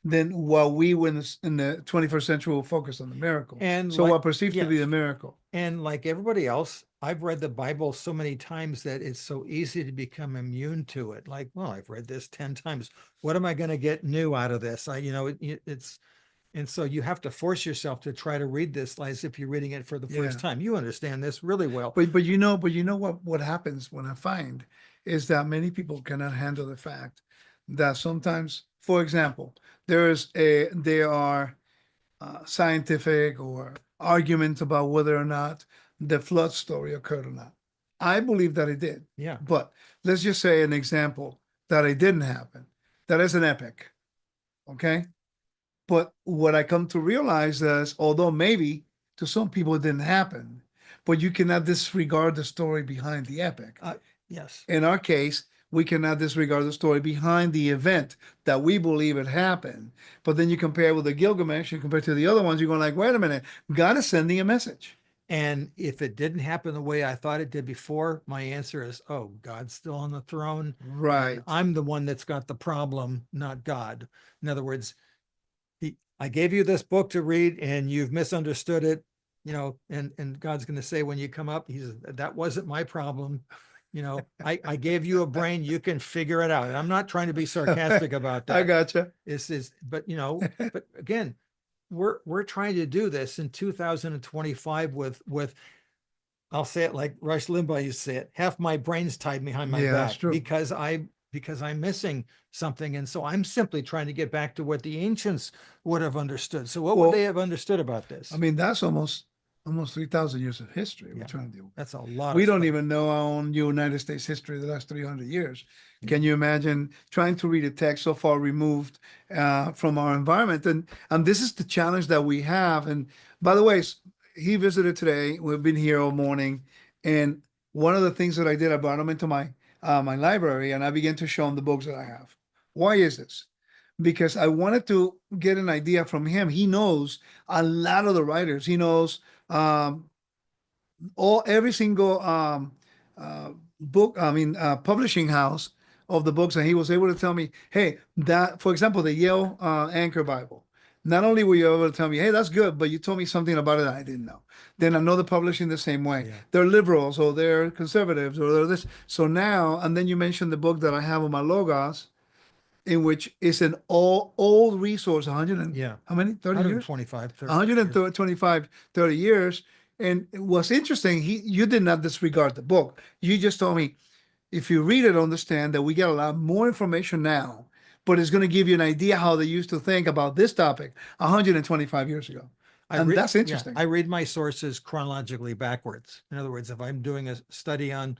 than what we in the 21st century will focus on the miracle. And so what perceived to be yes. the miracle. And like everybody else, I've read the Bible so many times that it's so easy to become immune to it. Like, well, I've read this 10 times. What am I going to get new out of this? And so you have to force yourself to try to read this as if you're reading it for the first time. You understand this really well. But you know what happens when I find is that many people cannot handle the fact that sometimes, for example, there are scientific or arguments about whether or not the flood story occurred or not. I believe that it did. Yeah. But let's just say an example that it didn't happen. That is an epic. Okay. But what I come to realize is, although maybe to some people it didn't happen, but you cannot disregard the story behind the epic. Yes. In our case, we cannot disregard the story behind the event that we believe it happened. But then you compare with the Gilgamesh and compare to the other ones, you're going like, wait a minute, God is sending a message. And if it didn't happen the way I thought it did before, my answer is, oh, God's still on the throne. Right. I'm the one that's got the problem, not God. In other words, I gave you this book to read and you've misunderstood it, and God's going to say when you come up, he says, that wasn't my problem. I gave you a brain, you can figure it out. And I'm not trying to be sarcastic about that. I gotcha. But again, we're trying to do this in 2025 with I'll say it like Rush Limbaugh used to say it, half my brain's tied behind my back because I'm missing something. And so I'm simply trying to get back to what the ancients would have understood. So what would they have understood about this? I mean, that's almost 3,000 years of history we're trying to deal with. That's a lot. We don't even know our own United States history the last 300 years. Can you imagine trying to read a text so far removed from our environment? And this is the challenge that we have. And By the way, he visited today. We've been here all morning, and one of the things that I did, I brought him into my library, and I began to show him the books that I have. Why is this? Because I wanted to get an idea from him. He knows a lot of the writers. He knows um, every single book, publishing house of the books, and he was able to tell me, hey, that, for example, the Yale Anchor Bible. Not only were you able to tell me, hey, that's good, but you told me something about it that I didn't know. Then another publishing the same way. Yeah. They're liberals or they're conservatives or they're this. So now, and then you mentioned the book that I have on my Logos, in which is an all old resource, 100 and Yeah. how many? 30 years? 125, 30 years. 125, 30 years. And what's interesting, you did not disregard the book. You just told me, if you read it, understand that we get a lot more information now, but it's going to give you an idea how they used to think about this topic 125 years ago. And that's interesting. I read my sources chronologically backwards. In other words, if I'm doing a study on,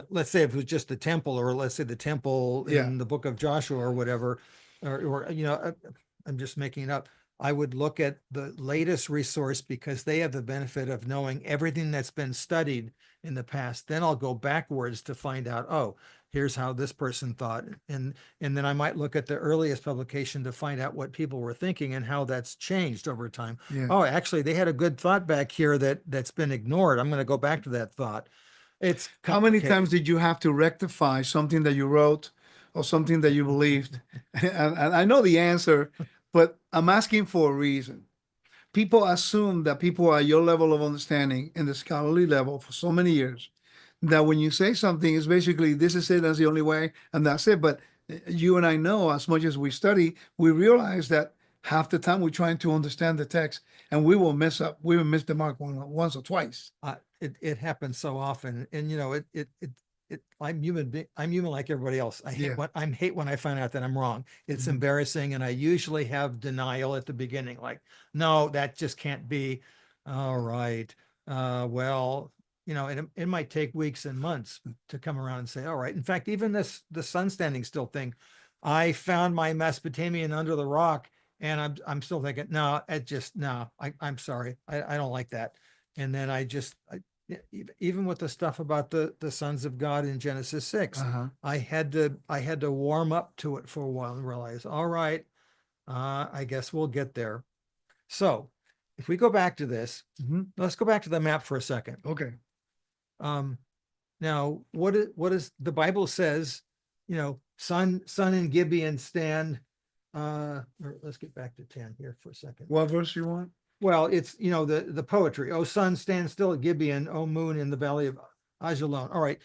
let's say if it was just the temple, or let's say the temple Yeah. in the book of Joshua or whatever, or I'm just making it up. I would look at the latest resource because they have the benefit of knowing everything that's been studied in the past. Then I'll go backwards to find out, oh, here's how this person thought. And then I might look at the earliest publication to find out what people were thinking and how that's changed over time. Yeah. Oh, actually, they had a good thought back here that's been ignored. I'm going to go back to that thought. It's How many complicated. times did you have to rectify something that you wrote or something that you believed? And I know the answer, but I'm asking for a reason. People assume that people at your level of understanding in the scholarly level for so many years, that when you say something, it's basically this is it, that's the only way, and that's it. But you and I know, as much as we study, we realize that half the time we're trying to understand the text and we will mess up. We will miss the mark once or twice. It happens so often, and I'm human. I'm human like everybody else. I hate Yeah. hate when I find out that I'm wrong. It's Mhm. embarrassing, and I usually have denial at the beginning, like, no, that just can't be. All right. Well, and it might take weeks and months to come around and say, all right. In fact, even the sun standing still thing, I found my Mesopotamian under the rock, and I'm still thinking, no, I'm sorry, I don't like that. And then even with the stuff about the sons of God in Genesis 6, Uh-huh. I had to warm up to it for a while and realize, all right, I guess we'll get there. So if we go back to this, Mhm. let's go back to the map for a second. Okay. Now what is the Bible says, sun and Gibeon stand, or let's get back to 10 here for a second. What verse you want? Well, it's, the poetry. Oh, sun, stand still at Gibeon. Oh, moon, in the valley of Ajalon. All right.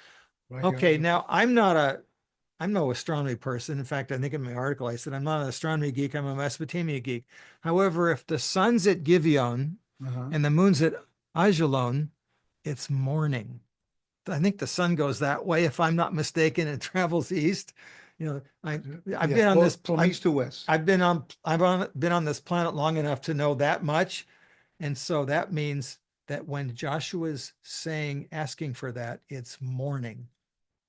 Right Okay. here. Now I'm no astronomy person. In fact, I think in my article, I said, I'm not an astronomy geek. I'm a Mesopotamia geek. However, if the sun's at Gibeon Uh-huh. and the moon's at Ajalon, it's morning. I think the sun goes that way, if I'm not mistaken, and travels east. I've been on this from east to west. I've been on this planet long enough to know that much. And so that means that when Joshua's asking for that, it's morning.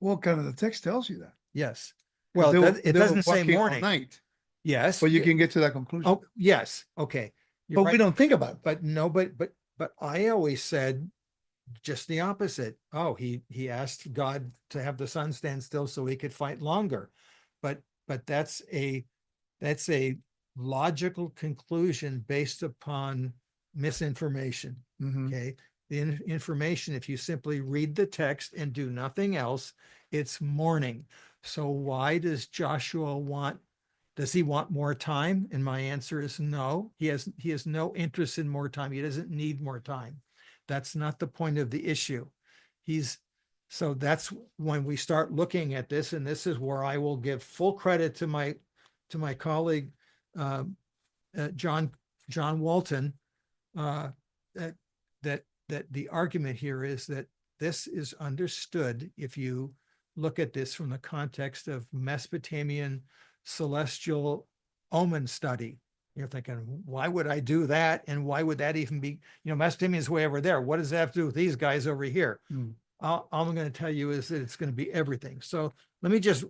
Well, kind of the text tells you that. Yes. Well, it doesn't say morning. Night, Yes. but you can get to that conclusion. Oh, yes. Okay. You're but right. we don't think about it. But no, but I always said just the opposite. Oh, he asked God to have the sun stand still so he could fight longer. But that's a logical conclusion based upon misinformation. Mhm. Okay. The information, if you simply read the text and do nothing else, it's morning. So why does he want more time? And my answer is no. He has no interest in more time. He doesn't need more time. That's not the point of the issue. So that's when we start looking at this, and this is where I will give full credit to my colleague, John Walton, that the argument here is that this is understood if you look at this from the context of Mesopotamian celestial omen study. You're thinking, why would I do that? And why would that even be, Mesopotamian is way over there. What does that have to do with these guys over here? All I'm going to tell you is that it's going to be everything. So let me just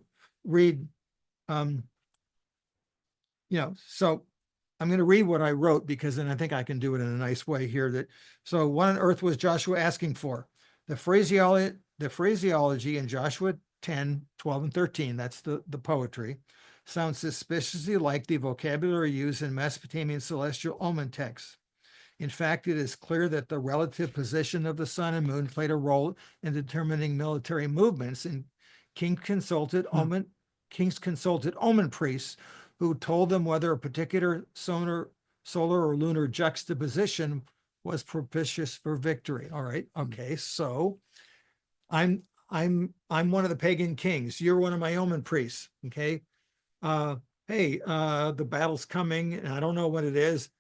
read, so I'm going to read what I wrote because then I think I can do it in a nice way here. So what on earth was Joshua asking for? The phraseology in Joshua 10, 12, and 13, that's the poetry, sounds suspiciously like the vocabulary used in Mesopotamian celestial omen texts. In fact, it is clear that the relative position of the sun and moon played a role in determining military movements, and kings consulted omen priests who told them whether a particular solar or lunar juxtaposition was propitious for victory. All right. Okay. So I'm one of the pagan kings. You're one of my omen priests. Okay. Hey, the battle's coming and I don't know what it is.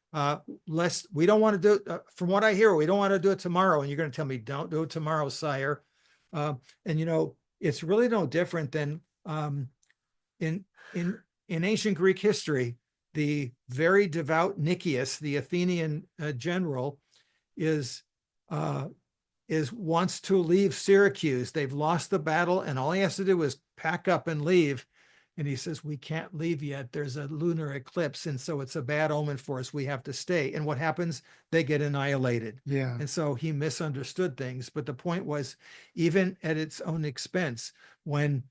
We don't want to do from what I hear, we don't want to do it tomorrow. And you're going to tell me, don't do it tomorrow, sire. And it's really no different than in ancient Greek history, the very devout Nicias, the Athenian general, wants to leave Syracuse. They've lost the battle, and all he has to do is pack up and leave. And he says, we can't leave yet. There's a lunar eclipse. And so it's a bad omen for us. We have to stay. And what happens? They get annihilated. Yeah. And so he misunderstood things. But the point was, even at its own expense, when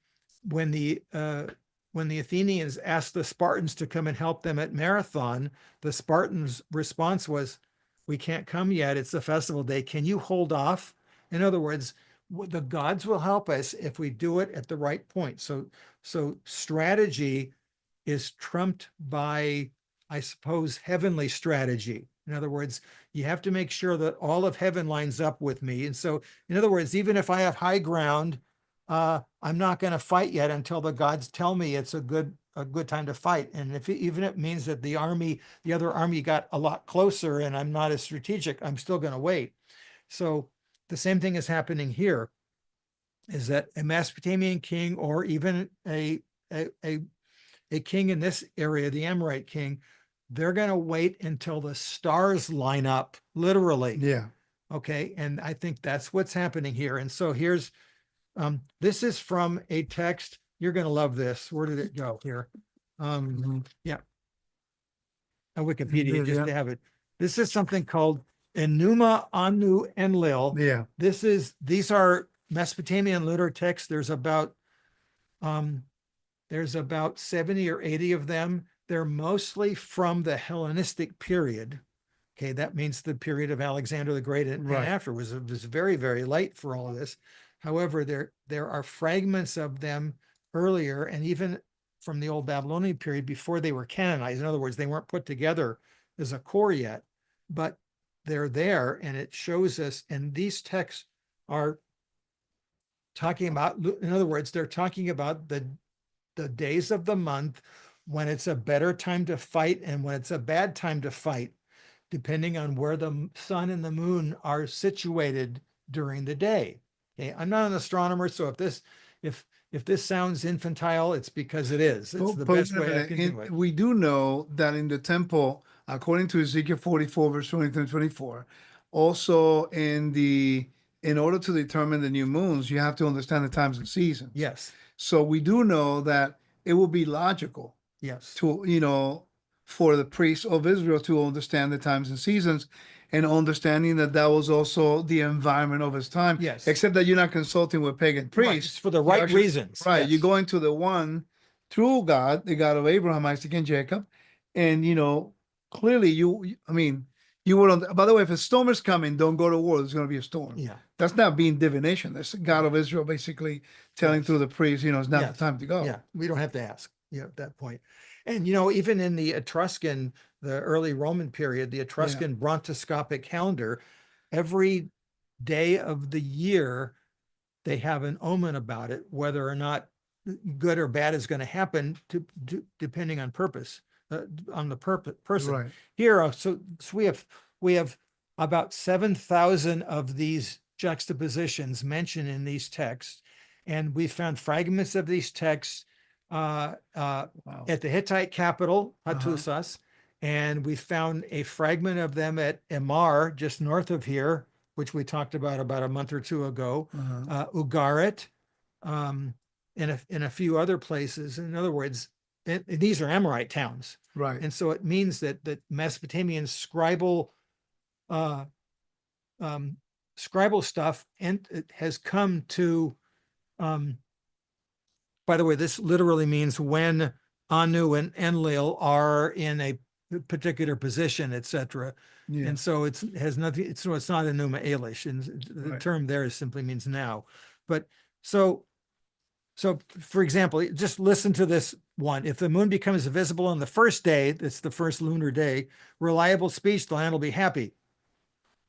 the Athenians asked the Spartans to come and help them at Marathon, the Spartans' response was, we can't come yet. It's the festival day. Can you hold off? In other words, the gods will help us if we do it at the right point. So strategy is trumped by, I suppose, heavenly strategy. In other words, you have to make sure that all of heaven lines up with me. And so, in other words, even if I have high ground, I'm not going to fight yet until the gods tell me it's a good time to fight. And even if it means that the other army got a lot closer and I'm not as strategic, I'm still going to wait. So the same thing is happening here, is that a Mesopotamian king, or even a king in this area, the Amorite king, they're going to wait until the stars line up, literally. Yeah. Okay. And I think that's what's happening here. And so this is from a text. You're going to love this. Where did it go here? Yeah. A Wikipedia, just to have it. This is something called Enuma, Anu, Enlil. Yeah. These are Mesopotamian lunar texts. There's about 70 or 80 of them. They're mostly from the Hellenistic period. Okay, that means the period of Alexander the Great and after was very, very late for all of this. However, there are fragments of them earlier, and even from the old Babylonian period before they were canonized. In other words, they weren't put together as a core yet, but they're there, and it shows us. And these texts are talking about, in other words, they're talking about the days of the month when it's a better time to fight and when it's a bad time to fight, depending on where the sun and the moon are situated during the day. Okay, I'm not an astronomer, so if this sounds infantile, it's because it is. It's the best way I can do it. We do know that in the temple, according to Ezekiel 44, verse 23 and 24, also in order to determine the new moons, you have to understand the times and seasons. Yes. So we do know that it will be logical. Yes. For the priests of Israel to understand the times and seasons, and understanding that was also the environment of his time. Yes. Except that you're not consulting with pagan priests. Right, for the right reasons. Right. Yes. You're going to the one true God, the God of Abraham, Isaac, and Jacob. And, clearly you would, by the way, if a storm is coming, don't go to war. There's going to be a storm. Yeah. That's not being divination. That's the God of Israel basically telling through the priest, it's not the time to go. Yeah. We don't have to ask, at that point. And, even in the Etruscan, the early Roman period, the Etruscan brontoscopic calendar, every day of the year, they have an omen about it, whether or not good or bad is going to happen, depending on purpose, on the person. Right. Here, so we have about 7,000 of these juxtapositions mentioned in these texts, and we found fragments of these texts at the Hittite capital, Hattusas, and we found a fragment of them at Emar, just north of here, which we talked about a month or two ago, Ugarit, in a few other places. In other words, and these are Amorite towns. Right. And so it means that Mesopotamian uh, scribal stuff, and it has come to, by the way, this literally means when Anu and Enlil are in a particular position, etc. Yeah. And so it has nothing, so it's not a Numa Elish, and the Right. term there simply means now. But so for example, just listen to this one. If the moon becomes visible on the first day, that's the first lunar day, reliable speech, the land will be happy.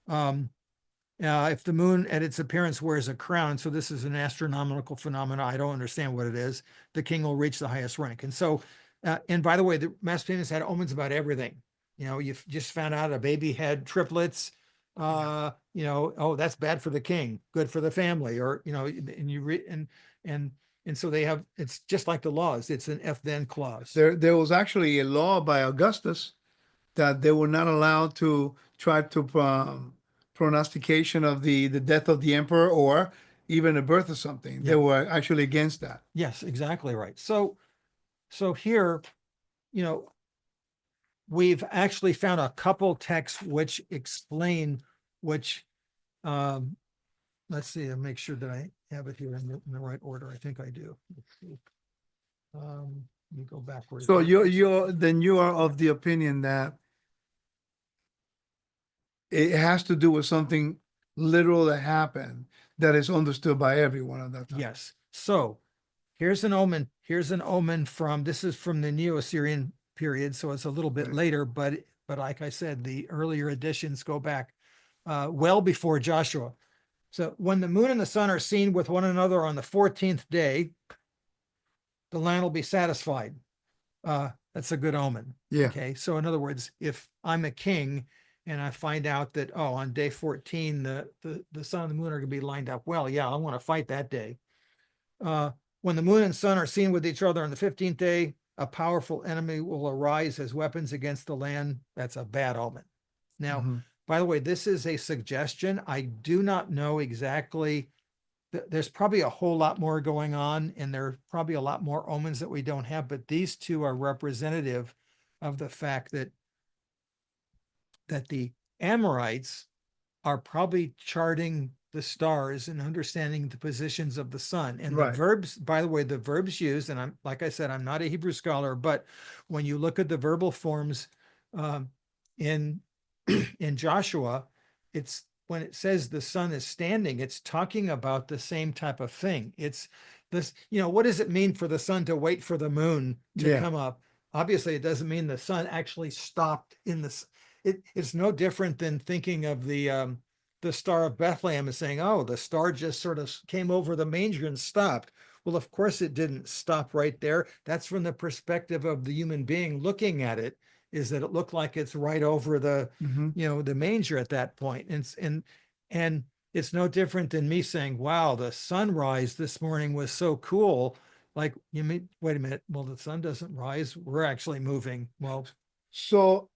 If the moon at its appearance wears a crown, so this is an astronomical phenomena, I don't understand what it is, the king will reach the highest rank. And so, and by the way, the Macedonians had omens about everything. You know, you just found out a baby had triplets. You know, oh, that's bad for the king, good for the family, or you know, and you read and so they have. It's just like the laws. It's an if then clause. There was actually a law by Augustus that they were not allowed to try to prognostication of the death of the emperor or even the birth of something. They Yeah. were actually against that. Yes, exactly right. So here, you know, we've actually found a couple texts which explain, which, let's see, I'll make sure that I have it here in the right order. I think I do. Let's see. Let me go backwards. So you are of the opinion that it has to do with something literal that happened that is understood by everyone at that time. Yes. So here's an omen. Here's an omen from, this is from the Neo-Assyrian period, so it's a little bit Right. later, but like I said, the earlier editions go back well before Joshua. So when the moon and the sun are seen with one another on the 14th day, the land will be satisfied. That's a good omen. Yeah. Okay. So in other words, if I'm a king and I find out that, oh, on day 14, the sun and the moon are going to be lined up well, yeah, I want to fight that day. When the moon and sun are seen with each other on the 15th day, a powerful enemy will arise as weapons against the land. That's a bad omen. Now, by the way, this is a suggestion. I do not know exactly. There's probably a whole lot more going on, and there are probably a lot more omens that we don't have, but these two are representative of the fact that the Amorites are probably charting the stars and understanding the positions of the sun. And Right. the verbs, by the way, the verbs used, and I'm, like I said, I'm not a Hebrew scholar, but when you look at the verbal forms in in Joshua, it's when it says the sun is standing, it's talking about the same type of thing. It's this, you know, what does it mean for the sun to wait for the moon to Yeah. come up? Obviously, it doesn't mean the sun actually stopped in this. It's no different than thinking of the Star of Bethlehem and saying, oh, the star just sort of came over the manger and stopped. Well, of course it didn't stop right there. That's from the perspective of the human being looking at it, is that it looked like it's right over the, you know, the manger at that point. And it's no different than me saying, wow, the sunrise this morning was so cool. Like, you mean, wait a minute, well, the sun doesn't rise, we're actually moving. Well, So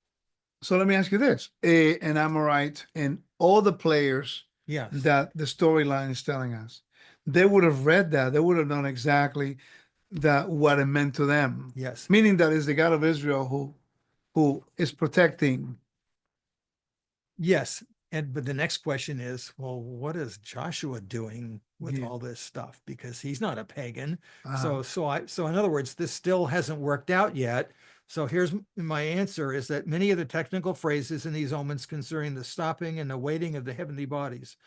let me ask you this: an Amorite and all the players yes, that the storyline is telling us, they would have read that. They would have known exactly that what it meant to them. yes, Meaning that is the God of Israel who is protecting. yes. But the next question is, well, what is Joshua doing with Yeah. all this stuff? Because he's not a pagan. Uh-huh. So in other words, this still hasn't worked out yet. So here's my answer, is that many of the technical phrases in these omens concerning the stopping and the waiting of the heavenly bodies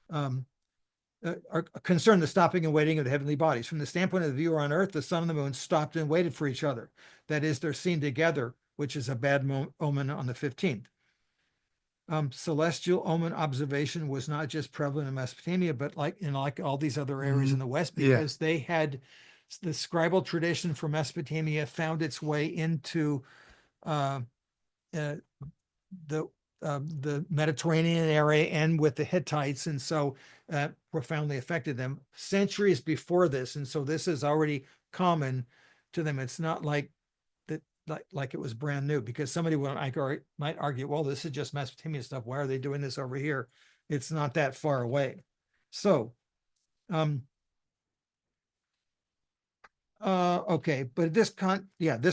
are concern the stopping and waiting of the heavenly bodies. From the standpoint of the viewer on earth, the sun and the moon stopped and waited for each other. That is, they're seen together, which is a bad omen on the 15th. Celestial omen observation was not just prevalent in Mesopotamia, but like all these other areas in the West, Yeah. because they had the scribal tradition from Mesopotamia found its way into the Mediterranean area and with the Hittites, and so profoundly affected them centuries before this. And so this is already common to them. It's not like that, like it was brand new, because somebody might argue, well, this is just Mesopotamian stuff. Why are they doing this over here? It's not that far away. So Okay, but this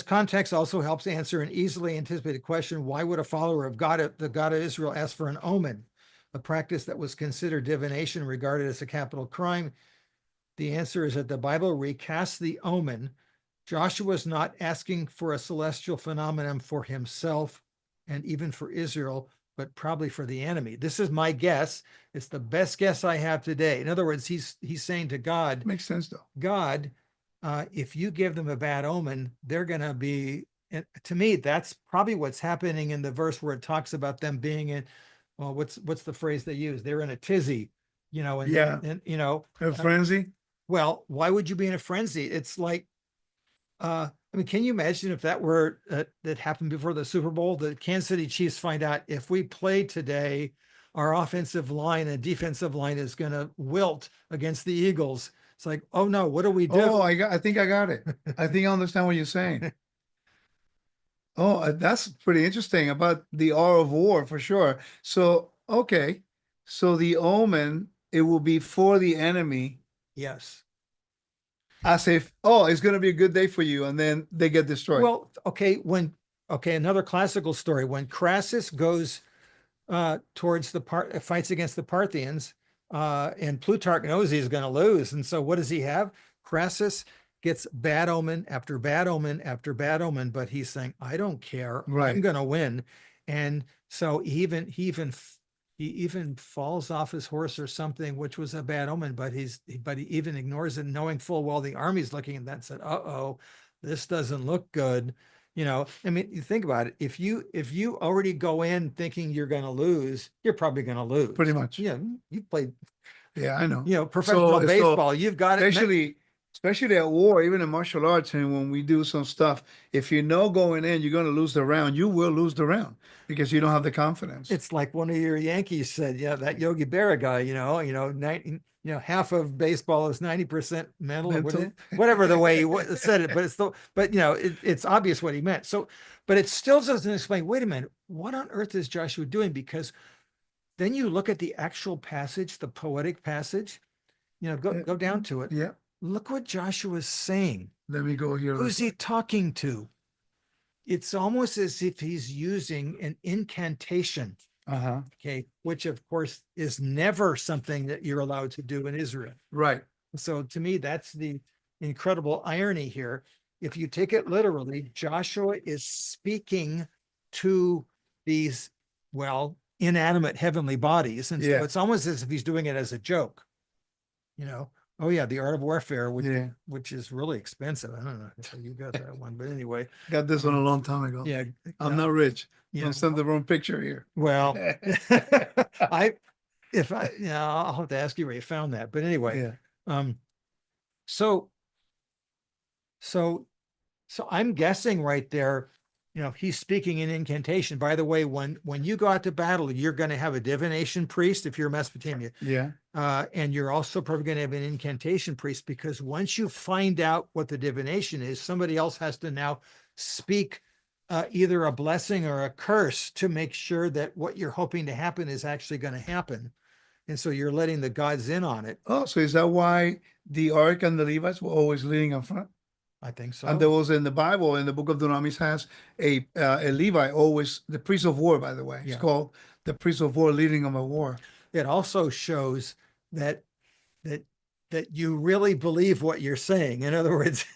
context also helps answer an easily anticipated question. Why would a follower of God, the God of Israel, ask for an omen, a practice that was considered divination, regarded as a capital crime? The answer is that the Bible recasts the omen. Joshua is not asking for a celestial phenomenon for himself and even for Israel, but probably for the enemy. This is my guess. It's the best guess I have today. In other words, he's saying to God, Makes sense though. God, if you give them a bad omen, they're going to be. And to me, that's probably what's happening in the verse where it talks about them being in. Well, what's the phrase they use? They're in a tizzy, and Yeah. A uh, frenzy. well, why would you be in a frenzy? It's like, I mean, can you imagine if that were that happened before the Super Bowl? The Kansas City Chiefs find out if we play today, our offensive line and defensive line is going to wilt against the Eagles. It's like, oh no, what do we do? Oh, I think I got it. I think I understand what you're saying. Oh, that's pretty interesting about the R of war for sure. So, okay. So the omen, it will be for the enemy Yes. as if, oh, it's going to be a good day for you. And then they get destroyed. Well, okay, another classical story. When Crassus goes towards fights against the Parthians, and Plutarch knows he's going to lose. And so what does he have? Crassus gets bad omen after bad omen after bad omen, but he's saying, I don't care. I'm Right. going to win. And so he even falls off his horse or something, which was a bad omen, but he even ignores it, knowing full well the army's looking at that and said, uh-oh, this doesn't look good. I mean, you think about it. If you already go in thinking you're going to lose, you're probably going to lose. Pretty much. Yeah, you played, Yeah, I know. professional baseball. You've got it. Especially at war, even in martial arts, and when we do some stuff, if you know going in, you're going to lose the round, you will lose the round because you don't have the confidence. It's like one of your Yankees said, yeah, that Yogi Berra guy, half of baseball is 90% mental, or Mental. whatever the way he said it, but it's obvious what he meant. So, but it still doesn't explain, wait a minute, what on earth is Joshua doing? Because then you look at the actual passage, the poetic passage, go down to it. Yeah. Look what Joshua is saying. Let me go here. Who's he talking to? It's almost as if he's using an incantation. Uh-huh. Okay, which of course is never something that you're allowed to do in Israel. Right. So to me, that's the incredible irony here. If you take it literally, Joshua is speaking to these, inanimate heavenly bodies. And Yeah. so it's almost as if he's doing it as a joke. Oh yeah, the art of warfare, which is really expensive. I don't know if you got that one, but anyway. Got this one a long time ago. Yeah. I'm not rich. Yeah. Don't send the wrong picture here. Well, I'll have to ask you where you found that. But anyway, Yeah. So I'm guessing right there, he's speaking in incantation. By the way, when you go out to battle, you're going to have a divination priest if you're Mesopotamia. Yeah. And you're also probably going to have an incantation priest, because once you find out what the divination is, somebody else has to now speak either a blessing or a curse to make sure that what you're hoping to happen is actually going to happen. And so you're letting the gods in on it. Oh, so is that why the Ark and the Levites were always leading up front? I think so. And there was in the Bible, in the book of Deuteronomy, has a Levi, always the priest of war, by the way. It's called the priest of war, leading them a war. It also shows that you really believe what you're saying. In other words,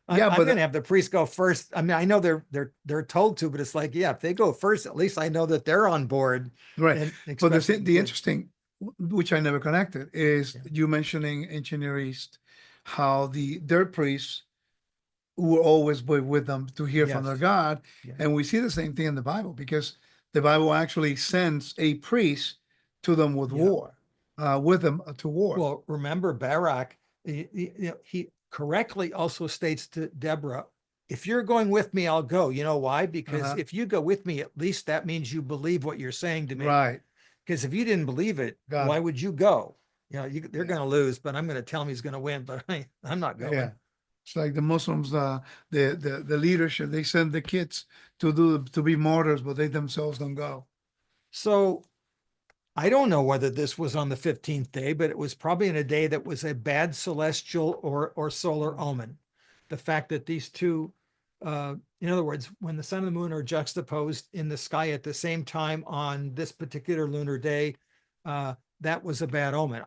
I'm going to have the priest go first. I mean, I know they're told to, but it's like, if they go first, at least I know that they're on board. Right. But the interesting, which I never connected, is you mentioning ancient Near East, how their priests were always with them to hear from their God. And we see the same thing in the Bible, because the Bible actually sends a priest to them with war, with them to war. Well, remember Barak, he correctly also states to Deborah, if you're going with me, I'll go. You know why? Because if you go with me, at least that means you believe what you're saying to me. Right. Because if you didn't believe it, why would you go? They're going to lose, but I'm going to tell him he's going to win, but I'm not going. Yeah. It's like the Muslims, the leadership, they send the kids to be martyrs, but they themselves don't go. So I don't know whether this was on the 15th day, but it was probably in a day that was a bad celestial or solar omen. the fact that these two, in other words, when the sun and the moon are juxtaposed in the sky at the same time on this particular lunar day, that was a bad omen.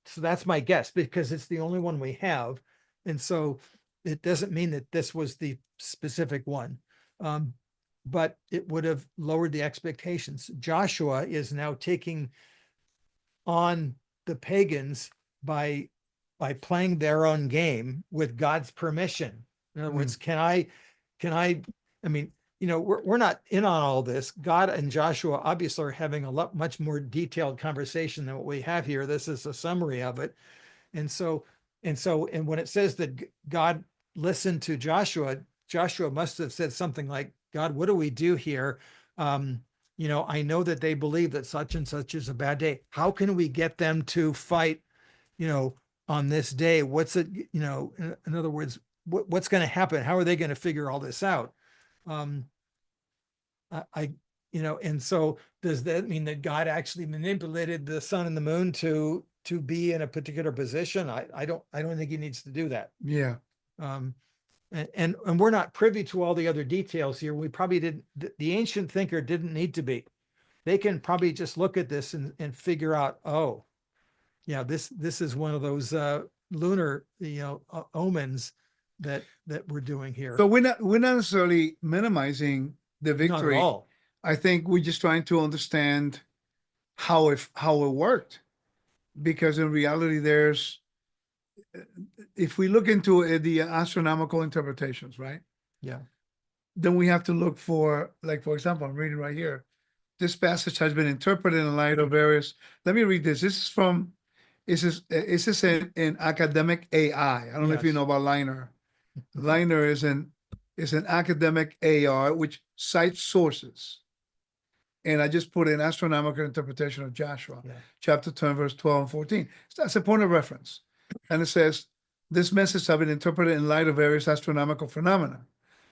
So that's my guess because it's the only one we have. And so it doesn't mean that this was the specific one. But it would have lowered the expectations. Joshua is now taking on the pagans by playing their own game with God's permission. In other words, can I mean, we're not in on all this. God and Joshua obviously are having a much more detailed conversation than what we have here. This is a summary of it. And when it says that God listened to Joshua, Joshua must have said something like, God, what do we do here? I know that they believe that such and such is a bad day. How can we get them to fight, on this day? What's it, in other words, what's going to happen? How are they going to figure all this out? And so does that mean that God actually manipulated the sun and the moon to be in a particular position? I don't think he needs to do that. Yeah. And we're not privy to all the other details here. We probably didn't, the ancient thinker didn't need to be. They can probably just look at this and figure out, oh, yeah, this is one of those lunar, omens that we're doing here. So we're not necessarily minimizing the Not victory. at all. I think we're just trying to understand how it worked, because in reality, if we look into the astronomical interpretations, right? Yeah. Then we have to look for, like, for example, I'm reading right here. This passage has been interpreted in light of various. Let me read this. This is in academic AI. I don't know if you Yes. know about Liner. Liner is an academic AR which cites sources. And I just put in astronomical interpretation of Joshua, Yeah. chapter 10, verse 12 and 14. So that's a point of reference. And it says, this message has been interpreted in light of various astronomical phenomena,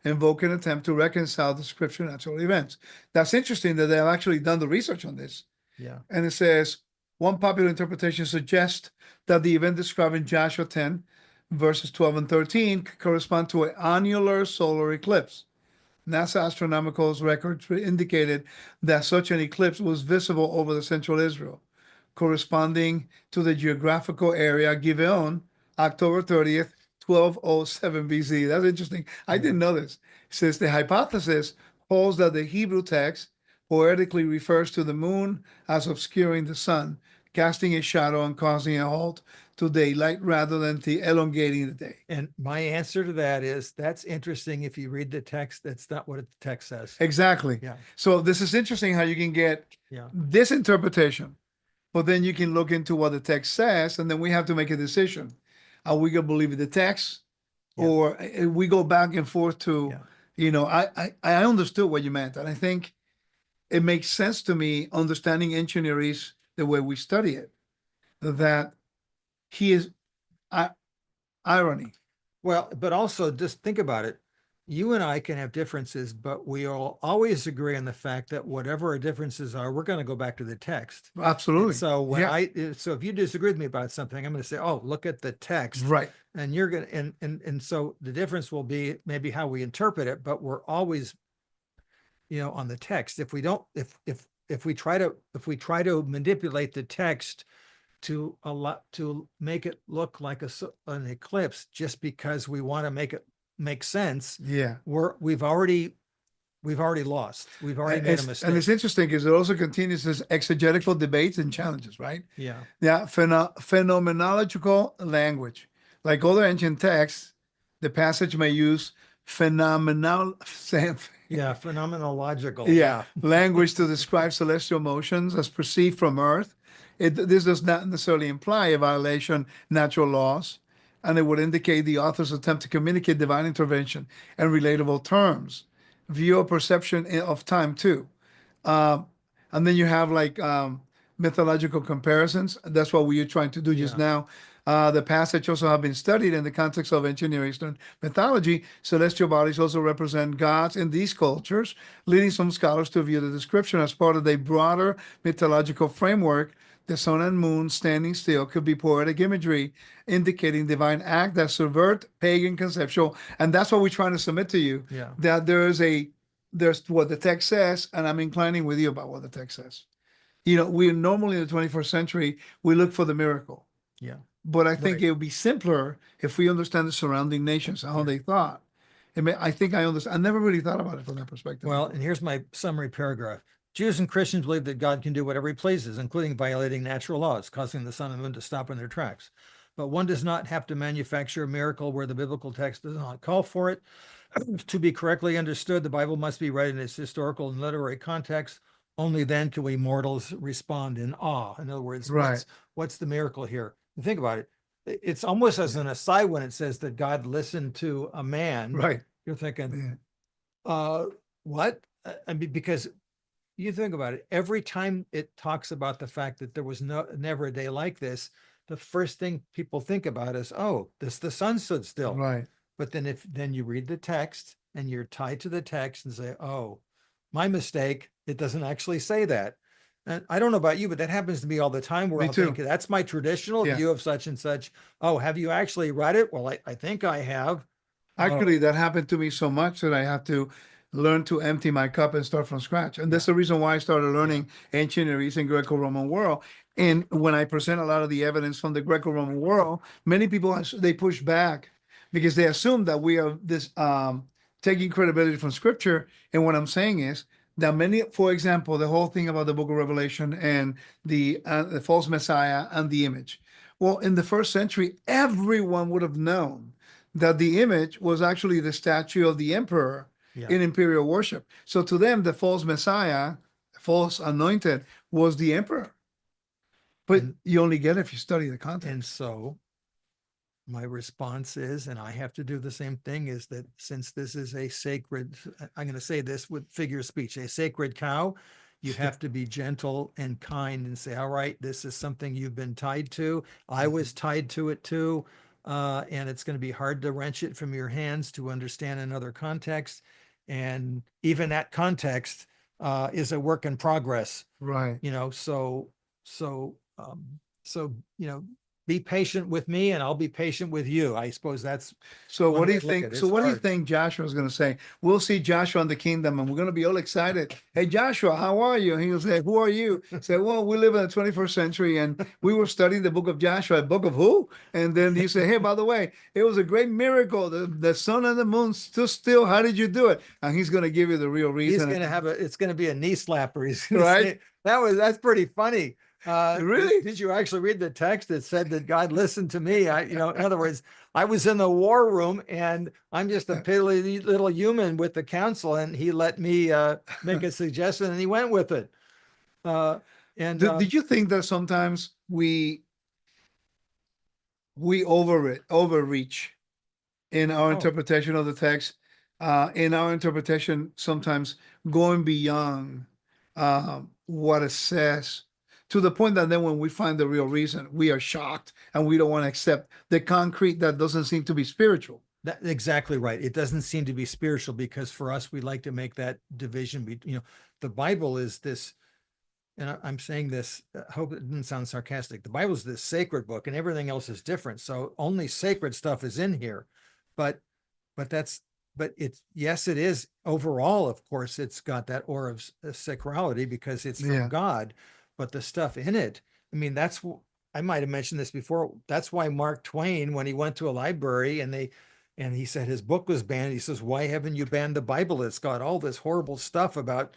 invoke an attempt to reconcile the scripture and natural events. That's interesting that they've actually done the research on this. Yeah. And it says, one popular interpretation suggests that the event described in Joshua 10, verses 12 and 13 correspond to an annular solar eclipse. NASA astronomical records indicated that such an eclipse was visible over the central Israel, corresponding to the geographical area Gibeon, October 30th, 1207 BC. That's interesting. I didn't know this. It says the hypothesis holds that the Hebrew text poetically refers to the moon as obscuring the sun, casting a shadow and causing a halt to daylight rather than to elongating the day. And my answer to that is that's interesting. If you read the text, that's not what the text says. Exactly. Yeah. So this is interesting how you can get Yeah. this interpretation, but then you can look into what the text says, and then we have to make a decision. Are we going to believe the text, Yeah. or we go back and forth to, I understood what you meant. And I think it makes sense to me, understanding engineering the way we study it, that he is irony. Well, but also just think about it. You and I can have differences, but we all always agree on the fact that whatever our differences are, we're going to go back to the text. Absolutely. And so when Yeah. so if you disagree with me about something, I'm going to say, oh, look at the text. Right. And you're going to, and so the difference will be maybe how we interpret it, but we're always, on the text. If we don't, if we try to manipulate the text to make it look like an eclipse just because we want to make it make sense, Yeah. we've already lost. We've already made a mistake. And it's interesting because it also continues this exegetical debates and challenges, right? Yeah. Yeah. Phenomenological language. Like other ancient texts, the passage may use phenomenological language to describe celestial motions as perceived from Earth. This does not necessarily imply a violation of natural laws, and it would indicate the author's attempt to communicate divine intervention in relatable terms. View or perception of time too. And then you have like mythological comparisons. That's what we were trying to do just now. The passage also have been studied in the context of ancient Near Eastern mythology. Celestial bodies also represent gods in these cultures, leading some scholars to view the description as part of a broader mythological framework the sun and moon standing still could be poetic imagery indicating divine act that subvert pagan conceptual. And that's what we're trying to submit to you. Yeah. That there's what the text says, and I'm inclining with you about what the text says. You know, we normally in the 21st century, we look for the miracle. Yeah. But I think Right. it would be simpler if we understand the surrounding nations, how they thought. I think I understand. I never really thought about it from that perspective. Well, and here's my summary paragraph. Jews and Christians believe that God can do whatever he pleases, including violating natural laws, causing the sun and moon to stop in their tracks. But one does not have to manufacture a miracle where the biblical text does not call for it. To be correctly understood, the Bible must be read in its historical and literary context. Only then can we mortals respond in awe. In other words, Right. what's the miracle here? Think about it. It's almost as an aside when it says that God listened to a man. Right. You're thinking, Yeah. what? I mean, because you think about it, every time it talks about the fact that there was never a day like this, the first thing people think about is, oh, the sun stood still. Right. But then you read the text and you're tied to the text and say, oh, my mistake. It doesn't actually say that. And I don't know about you, but that happens to me all the time where Me I'll too. think that's my traditional Yeah. view of such and such. Oh, have you actually read it? Well, I think I have. Actually, that happened to me so much that I have to learn to empty my cup and start from scratch. And that's the reason why I started learning ancient Near East and Greco-Roman world. And when I present a lot of the evidence from the Greco-Roman world, many people they push back because they assume that we are this taking credibility from Scripture. And what I'm saying is that many, for example, the whole thing about the Book of Revelation and the false Messiah and the image. Well, in the first century, everyone would have known that the image was actually the statue of the emperor in imperial worship. So to them, the false Messiah, false anointed, was the emperor. But you only get it if you study the context. And so my response is, and I have to do the same thing, is that since this is a sacred, I'm going to say this with figure of speech, a sacred cow, you have to be gentle and kind and say, all right, this is something you've been tied to. I was tied to it too. And it's going to be hard to wrench it from your hands to understand another context. And even that context is a work in progress. Right. You know, so, you know, be patient with me and I'll be patient with you. I suppose that's so. one What do way you to look think? at it. So It's what do you hard. think Joshua's going to say? We'll see Joshua in the kingdom, and we're going to be all excited. Hey, Joshua, how are you? And he'll say, "Who are you?" Say, "Well, we live in the 21st century, and we were studying the book of Joshua. Book of who?" And then you say, "Hey, by the way, it was a great miracle. The sun and the moon stood still. How did you do it?" And he's going to give you the real He's reason. going to have it's going to be a knee slapper. He's going to Right? say, that's pretty funny. Really? Did you actually read the text that said that God listened to me? In other words, I was in the war room and I'm just a piddly little human with the council, and he let me make a suggestion and he went with it. Did you think that sometimes we overreach in our interpretation of the text, in our interpretation, sometimes going beyond what it says, to the point that then when we find the real reason, we are shocked and we don't want to accept the concrete that doesn't seem to be spiritual. That's exactly right. It doesn't seem to be spiritual because for us, we like to make that division. The Bible is this, and I'm saying this, I hope it didn't sound sarcastic. The Bible is this sacred book and everything else is different. So only sacred stuff is in here. But it's, yes, it is overall, of course, it's got that aura of sacrality because it's from God, but the stuff in it, I mean, I might have mentioned this before. That's why Mark Twain, when he went to a library and he said his book was banned, he says, why haven't you banned the Bible? It's got all this horrible stuff about,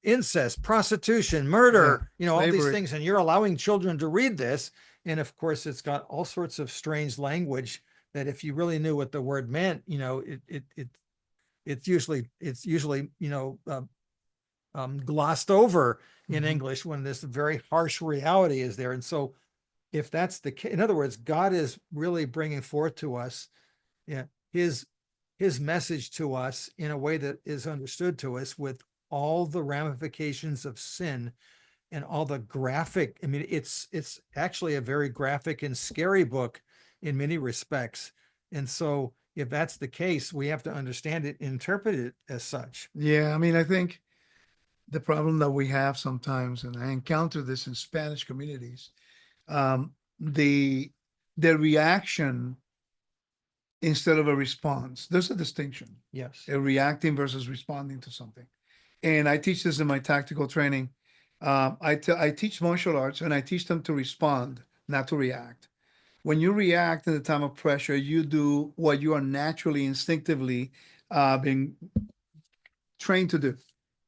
incest, prostitution, murder, all these slavery. things. And you're allowing children to read this. And of course, it's got all sorts of strange language that if you really knew what the word meant, it's usually glossed over in English when this very harsh reality is there. And so if that's the case, in other words, God is really bringing forth to us his message to us in a way that is understood to us with all the ramifications of sin and all the graphic. I mean, it's actually a very graphic and scary book in many respects. And so if that's the case, we have to understand it, interpret it as such. Yeah, I mean, I think the problem that we have sometimes, and I encounter this in Spanish communities, um, the reaction instead of a response. There's a distinction, Yes. a reacting versus responding to something. And I teach this in my tactical training. I teach martial arts and I teach them to respond, not to react. When you react in the time of pressure, you do what you are naturally, instinctively being trained to do.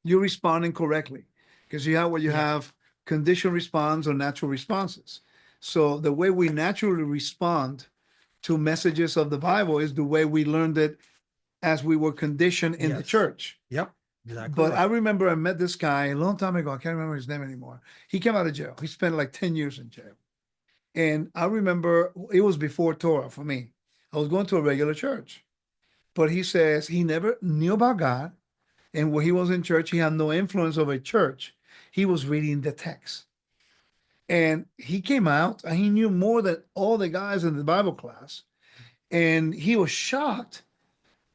You're responding correctly because you have what you Yeah. have conditioned response or natural responses. So the way we naturally respond to messages of the Bible is the way we learned it as we were conditioned in the Yes. church. Yep. Exactly But I right. remember I met this guy a long time ago. I can't remember his name anymore. He came out of jail. He spent like 10 years in jail. And I remember it was before Torah for me. I was going to a regular church. But he says he never knew about God. And when he was in church, he had no influence over church. He was reading the text. And he came out and he knew more than all the guys in the Bible class. And he was shocked.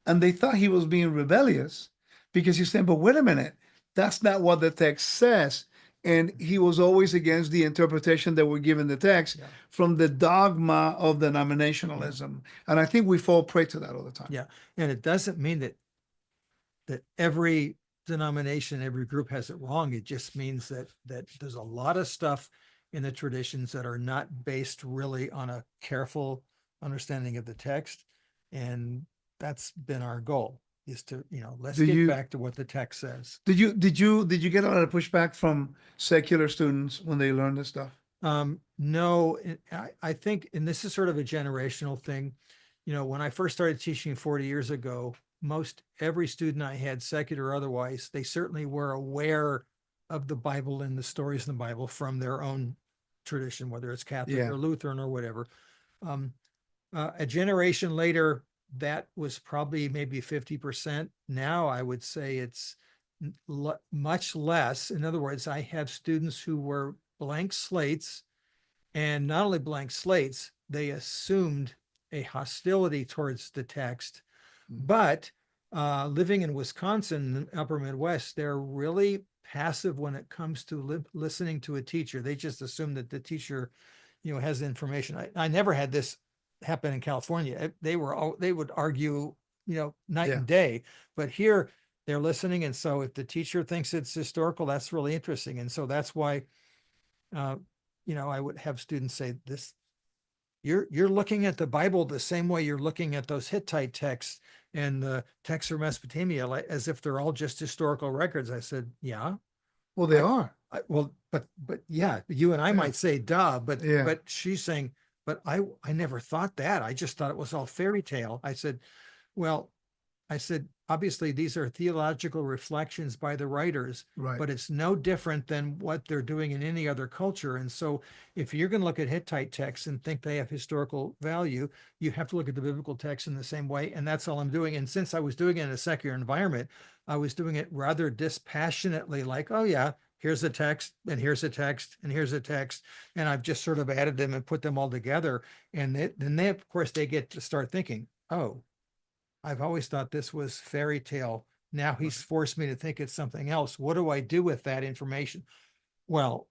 And they thought he was being rebellious because he's saying, but wait a minute, that's not what the text says. And he was always against the interpretation that we're given the text Yeah. from the dogma of denominationalism. And I think we fall prey to that all the time. Yeah. And it doesn't mean that every denomination, every group has it wrong. It just means that there's a lot of stuff in the traditions that are not based really on a careful understanding of the text. And that's been our goal, is to, let's Do get you back to what the text says. did you get a lot of pushback from secular students when they learned this stuff? No, I think, and this is sort of a generational thing. When I first started teaching 40 years ago, most every student I had, secular or otherwise, they certainly were aware of the Bible and the stories in the Bible from their own tradition, whether it's Catholic Yeah. or Lutheran or whatever. Um, a generation later, that was probably maybe 50%. Now I would say it's much less. In other words, I have students who were blank slates, and not only blank slates, they assumed a hostility towards the text. But living in Wisconsin, the upper Midwest, they're really passive when it comes to listening to a teacher. They just assume that the teacher, has information. I never had this happen in California. They would argue, night Yeah. and day. But here they're listening, and so if the teacher thinks it's historical, that's really interesting. And so that's why, uh, I would have students say this. You're looking at the Bible the same way you're looking at those Hittite texts and the texts from Mesopotamia, like, as if they're all just historical records. I said, yeah. Well, they are. Well, but yeah, you and I Yeah. might say, duh, but Yeah. she's saying, but I never thought that. I just thought it was all fairy tale. I said, well, obviously these are theological reflections by the writers, Right. but it's no different than what they're doing in any other culture. And so if you're going to look at Hittite texts and think they have historical value, you have to look at the biblical text in the same way. And that's all I'm doing. And since I was doing it in a secular environment, I was doing it rather dispassionately, like, oh yeah, here's a text and here's a text and here's a text. And I've just sort of added them and put them all together. And then they, of course, they get to start thinking, oh, I've always thought this was fairy tale. Now he's forced me to think it's something else. What do I do with that information? Well,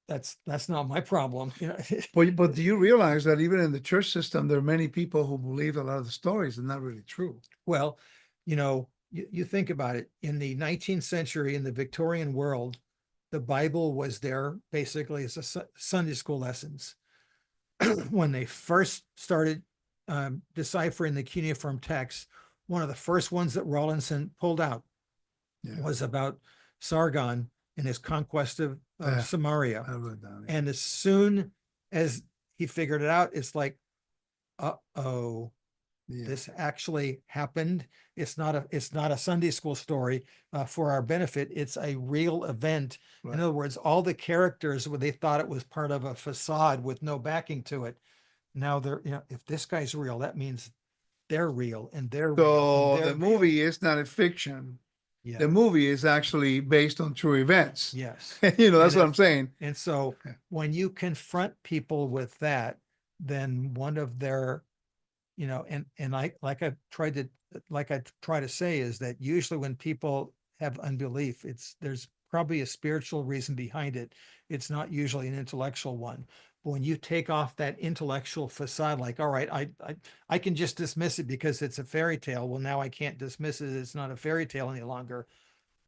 that's not my problem. But do you realize that even in the church system, there are many people who believe a lot of the stories are not really true? Well, you think about it. In the 19th century, in the Victorian world, the Bible was there basically as a Sunday school lessons. When they first started deciphering the cuneiform text, one of the first ones that Rawlinson pulled out was about Sargon and his conquest of Samaria. I wrote down. And as soon as he figured it out, it's like, uh-oh, this actually happened. It's not a Sunday school story for our benefit. It's a real event. Right. In other words, all the characters, where they thought it was part of a facade with no backing to it, now they're, if this guy's real, that means they're real, and they're real. So And they're the movie is not a fiction. Yeah. The movie is actually based on true events. Yes. That's what I'm saying. And so when you confront people with that, then one of their, and I try to say is that usually when people have unbelief, there's probably a spiritual reason behind it. It's not usually an intellectual one. But when you take off that intellectual facade, like, all right, I can just dismiss it because it's a fairy tale. Well, now I can't dismiss it. It's not a fairy tale any longer.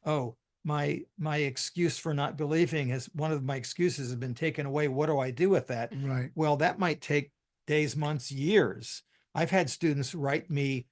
Oh, my excuse for not believing is one of my excuses has been taken away. What do I do with that? Right. Well, that might take days, months, years. I've had students write me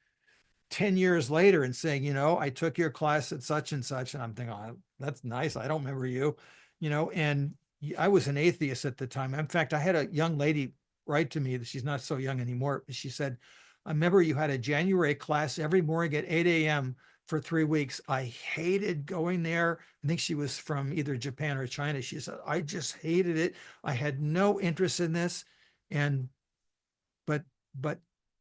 10 years later and saying, I took your class at such and such. And I'm thinking, oh, that's nice. I don't remember you, and I was an atheist at the time. In fact, I had a young lady write to me that she's not so young anymore. She said, I remember you had a January class every morning at 8 a.m. for 3 weeks. I hated going there. I think she was from either Japan or China. She said, I just hated it. I had no interest in this. And, but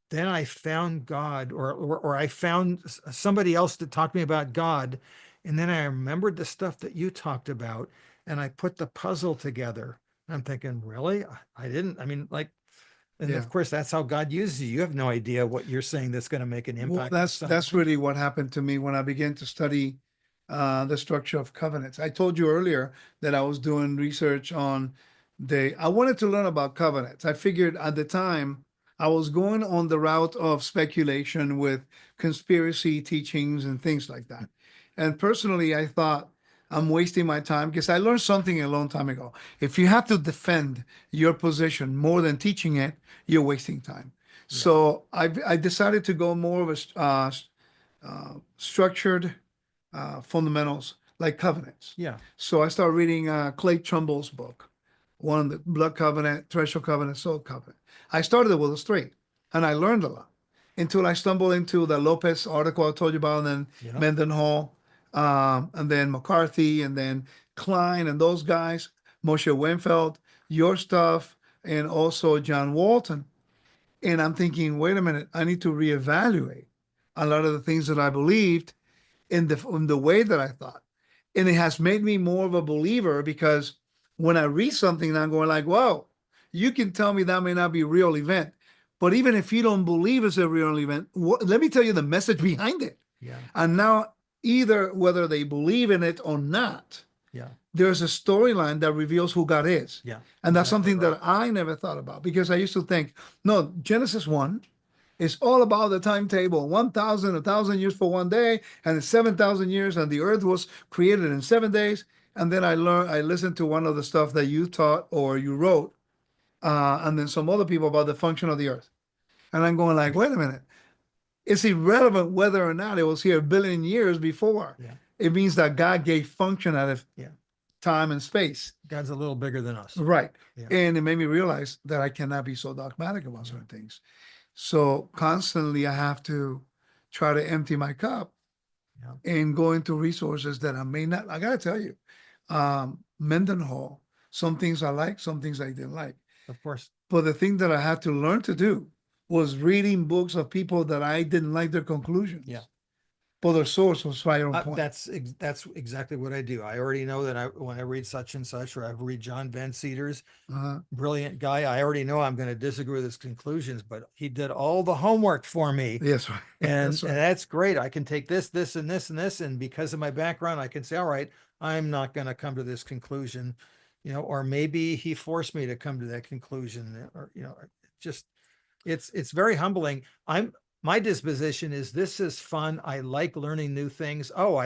then I found God, or I found somebody else to talk to me about God. And then I remembered the stuff that you talked about, and I put the puzzle together. I'm thinking, really? I didn't. I mean, like, and Yeah. of course, that's how God uses you. You have no idea what you're saying that's going to make an Well, impact. on that's someone. really what happened to me when I began to study the structure of covenants. I told you earlier that I was doing research on I wanted to learn about covenants. I figured at the time I was going on the route of speculation with conspiracy teachings and things like that. And personally, I thought I'm wasting my time because I learned something a long time ago. If you have to defend your position more than teaching it, you're wasting time. Yeah. So I decided to go more of a structured fundamentals like covenants. Yeah. So I started reading Clay Trumbull's book, one of the blood covenant, threshold covenant, soul covenant. I started with those three, and I learned a lot until I stumbled into the Lopez article I told you about, and then Yeah. Mendenhall, and then McCarthy, and then Klein, and those guys, Moshe Weinfeld, your stuff, and also John Walton. And I'm thinking, wait a minute, I need to reevaluate a lot of the things that I believed in the way that I thought. And it has made me more of a believer because when I read something, I'm going like, whoa, you can tell me that may not be a real event. But even if you don't believe it's a real event, let me tell you the message behind it. Yeah. And now, either whether they believe in it or not, Yeah. there's a storyline that reveals who God is. Yeah. And that's exactly something right. that I never thought about because I used to think, no, Genesis 1 is all about the timetable 1,000, 1,000 years for one day, and it's 7,000 years, and the earth was created in 7 days. And then I listened to one of the stuff that you taught or you wrote, and then some other people about the function of the earth. And I'm going like, wait a minute. It's irrelevant whether or not it was here a billion years before. Yeah. It means that God gave function out of Yeah. time and space. God's a little bigger than us. Right. Yeah. And it made me realize that I cannot be so dogmatic about certain things. So constantly I have to try to empty my cup and go into resources that I may not. I got to tell you, Mendenhall, some things I like, some things I didn't like. Of course. But the thing that I had to learn to do was reading books of people that I didn't like their conclusions. Yeah. But their source was right on point. That's exactly what I do. I already know that when I read such and such, or I read John Van Ceder's, brilliant guy, I already know I'm going to disagree with his conclusions, but he did all the homework for me. Yes, right. And That's right. and that's great. I can take this, this, and this, and this, and because of my background, I can say, all right, I'm not going to come to this conclusion, or maybe he forced me to come to that conclusion, or just it's very humbling. My disposition is this is fun. I like learning new things. Oh,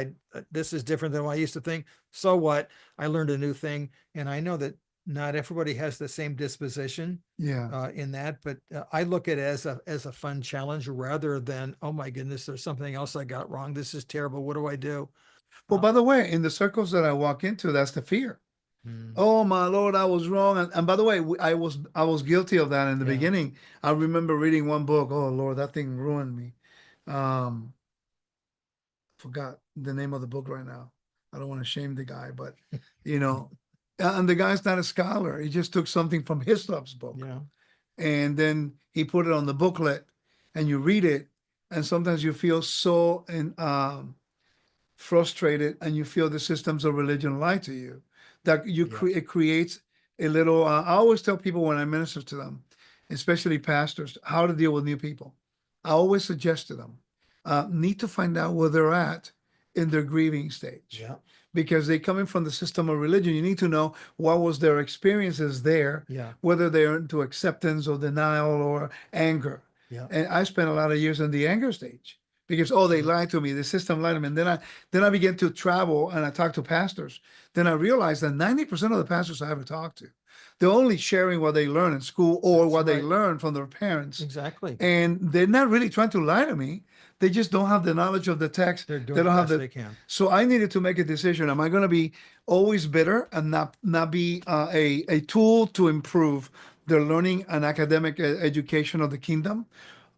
this is different than what I used to think. So what? I learned a new thing, and I know that not everybody has the same disposition. Yeah. In that, but I look at it as a fun challenge rather than, oh my goodness, there's something else I got wrong. This is terrible. What do I do? Well, by the way, in the circles that I walk into, that's the fear. Oh my Lord, I was wrong. And by the way, I was guilty of that in the beginning. I remember reading one book. Oh Lord, that thing ruined me. Forgot the name of the book right now. I don't want to shame the guy, but and the guy's not a scholar. He just took something from Hislop's book. Yeah. And then he put it on the booklet, and you read it, and sometimes you feel so frustrated, and you feel the systems of religion lie to you. That it creates a little. I always tell people when I minister to them, especially pastors, how to deal with new people. I always suggest to them, need to find out where they're at in their grieving stage. Yeah. Because they coming from the system of religion. You need to know what was their experiences there, Yeah. whether they're into acceptance or denial or anger. Yeah. And I spent a lot of years in the anger stage because they Sure. lied to me, the system lied to me. And then I began to travel and I talked to pastors. Then I realized that 90% of the pastors I ever talked to, they're only sharing what they learn in school or That's what they right. learned from their parents. Exactly. And they're not really trying to lie to me. They just don't have the knowledge of the text. They're They doing don't the have best the. they can. So I needed to make a decision. Am I going to be always bitter and not be a tool to improve their learning and academic education of the kingdom?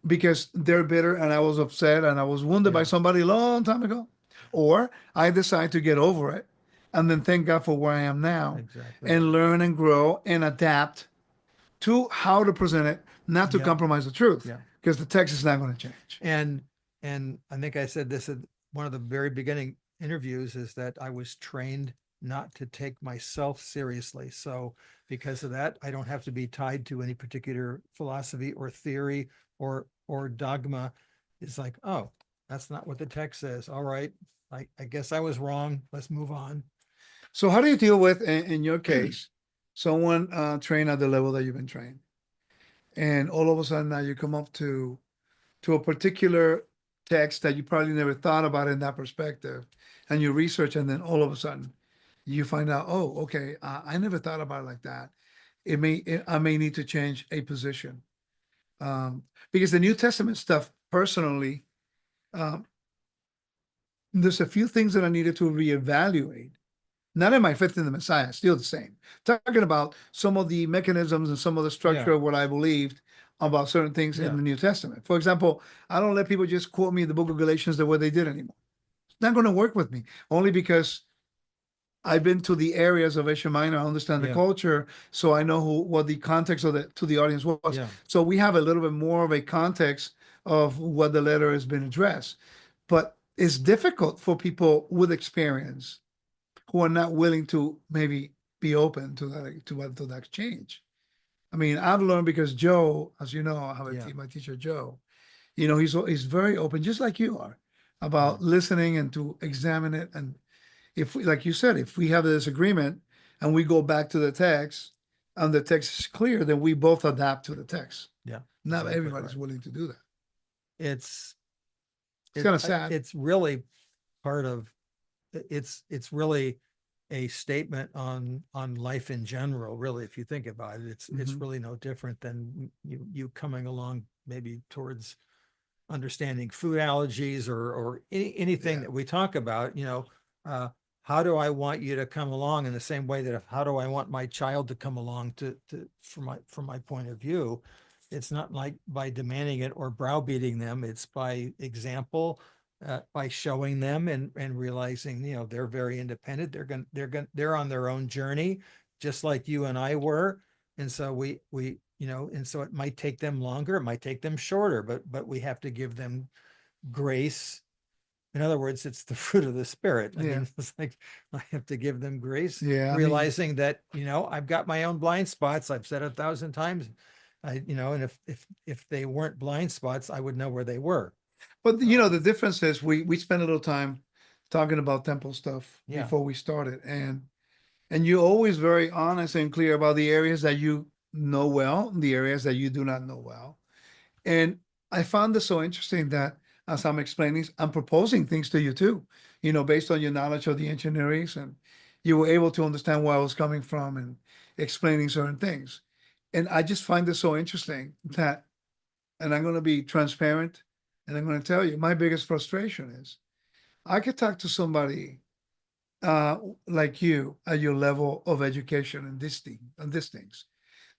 Because they're bitter and I was upset and I was wounded by Yeah. somebody a long time ago. Or I decide to get over it and then thank God for where I am now Exactly. and learn and grow and adapt to how to present it, not to Yeah. compromise the truth, Yeah. because the text is not going to change. And I think I said this at one of the very beginning interviews is that I was trained not to take myself seriously. So because of that, I don't have to be tied to any particular philosophy or theory or dogma. It's like, oh, that's not what the text says. All right. I guess I was wrong. Let's move on. So, how do you deal with, in your case, someone trained at the level that you've been trained, and all of a sudden now you come up to a particular text that you probably never thought about in that perspective, and you research, and then all of a sudden you find out, oh, okay, I never thought about it like that. I may need to change a position, because the New Testament stuff, personally, um, there's a few things that I needed to reevaluate. Not in my faith in the Messiah, still the same. Talking about some of the mechanisms and some of the structure Yeah. of what I believed about certain things Yeah. in the New Testament. For example, I don't let people just quote me the book of Galatians the way they did anymore. It's not going to work with me, only because I've been to the areas of Asia Minor. I understand the Yeah. culture, so I know what the context of the audience was. Yeah. So we have a little bit more of a context of what the letter has been addressed. But it's difficult for people with experience who are not willing to maybe be open to that change. I mean, I've learned because Joe, as you know, I have Yeah. my teacher Joe. You know, he's very open, just like you are, about listening and to examine it. And if we, like you said, if we have a disagreement and we go back to the text and the text is clear, then we both adapt to the text. Yeah. Not Exactly everybody's right. willing to do that. It's Kind of sad. It's really part of it's really a statement on life in general. Really, if you think about it, it's Mhm. really no different than you coming along maybe towards understanding food allergies or anything Yeah. that we talk about. How do I want you to come along in the same way that how do I want my child to come along to from my point of view? It's not like by demanding it or browbeating them. It's by example, by showing them and realizing, they're very independent. They're on their own journey, just like you and I were. And so and so it might take them longer, it might take them shorter, but we have to give them grace. In other words, it's the fruit of the spirit. I Yeah. mean, it's like I have to give them grace, Yeah. I mean, realizing that, I've got my own blind spots. I've said 1,000 times. And if they weren't blind spots, I would know where they were. but the difference is we spent a little time talking about temple stuff Yeah. before we started, and you're always very honest and clear about the areas that you know well, the areas that you do not know well. And I found this so interesting that as I'm explaining, I'm proposing things to you too, based on your knowledge of the ancient Near East, and you were able to understand where I was coming from and explaining certain things. And I just find this so interesting that, and I'm going to be transparent, and I'm going to tell you, my biggest frustration is I could talk to somebody uh, like you at your level of education and these things,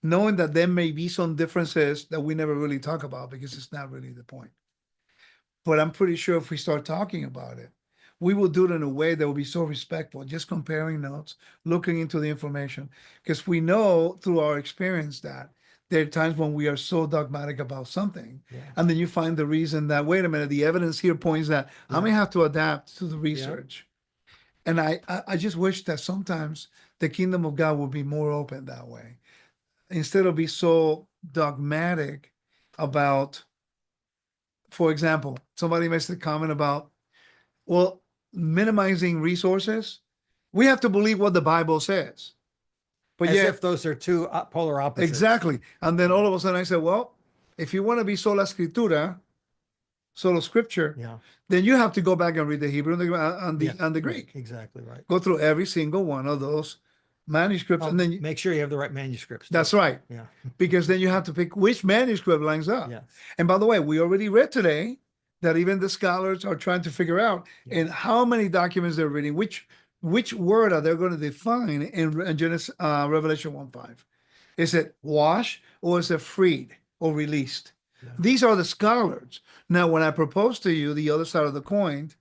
knowing that there may be some differences that we never really talk about because it's not really the point. But I'm pretty sure if we start talking about it, we will do it in a way that will be so respectful, just comparing notes, looking into the information, because we know through our experience that there are times when we are so dogmatic about something, Yeah. and then you find the reason that, wait a minute, the evidence here points that I may Yeah. have to adapt to the research. And I just wish that sometimes the kingdom of God would be more open that way. Instead of be so dogmatic about, for example, somebody makes the comment about, well, minimizing resources. We have to believe what the Bible says. But As yeah, if those are two polar opposites. exactly. And then all of a sudden I said, well, if you want to be sola escritura, solo scripture, Yeah. then you have to go back and read the Hebrew and Yeah, the right, Greek. exactly right. Go through every single one of those manuscripts, and then Make sure you have the right manuscripts. that's too. right, Yeah. because then you have to pick which manuscript lines up. Yes. And by the way, we already read today that even the scholars are trying to figure out in how many documents they're reading, which word are they going to define in Genesis, Revelation 1:5. Is it wash or is it freed or released? Yeah. These are the scholars. Now, when I propose to you the other side of the coin,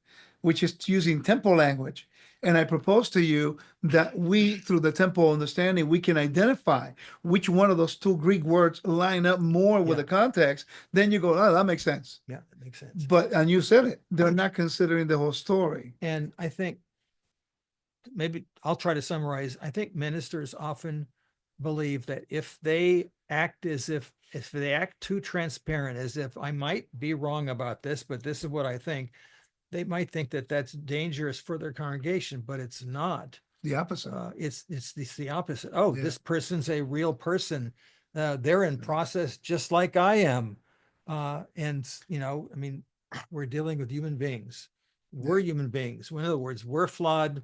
which is using temple language, and I propose to you that we, through the temple understanding, we can identify which one of those two Greek words line up more with Yeah. the context, then you go, oh, that makes sense. Yeah, that makes sense. But, and you said it, they're not considering the whole story. And I think maybe I'll try to summarize. I think ministers often believe that if they act if they act too transparent, as if I might be wrong about this, but this is what I think, they might think that that's dangerous for their congregation, but it's not. The opposite. It's the opposite. Oh, Yeah. this person's a real person. They're in process just like I am. And I mean, we're dealing with human beings. We're human beings. In other words, we're flawed.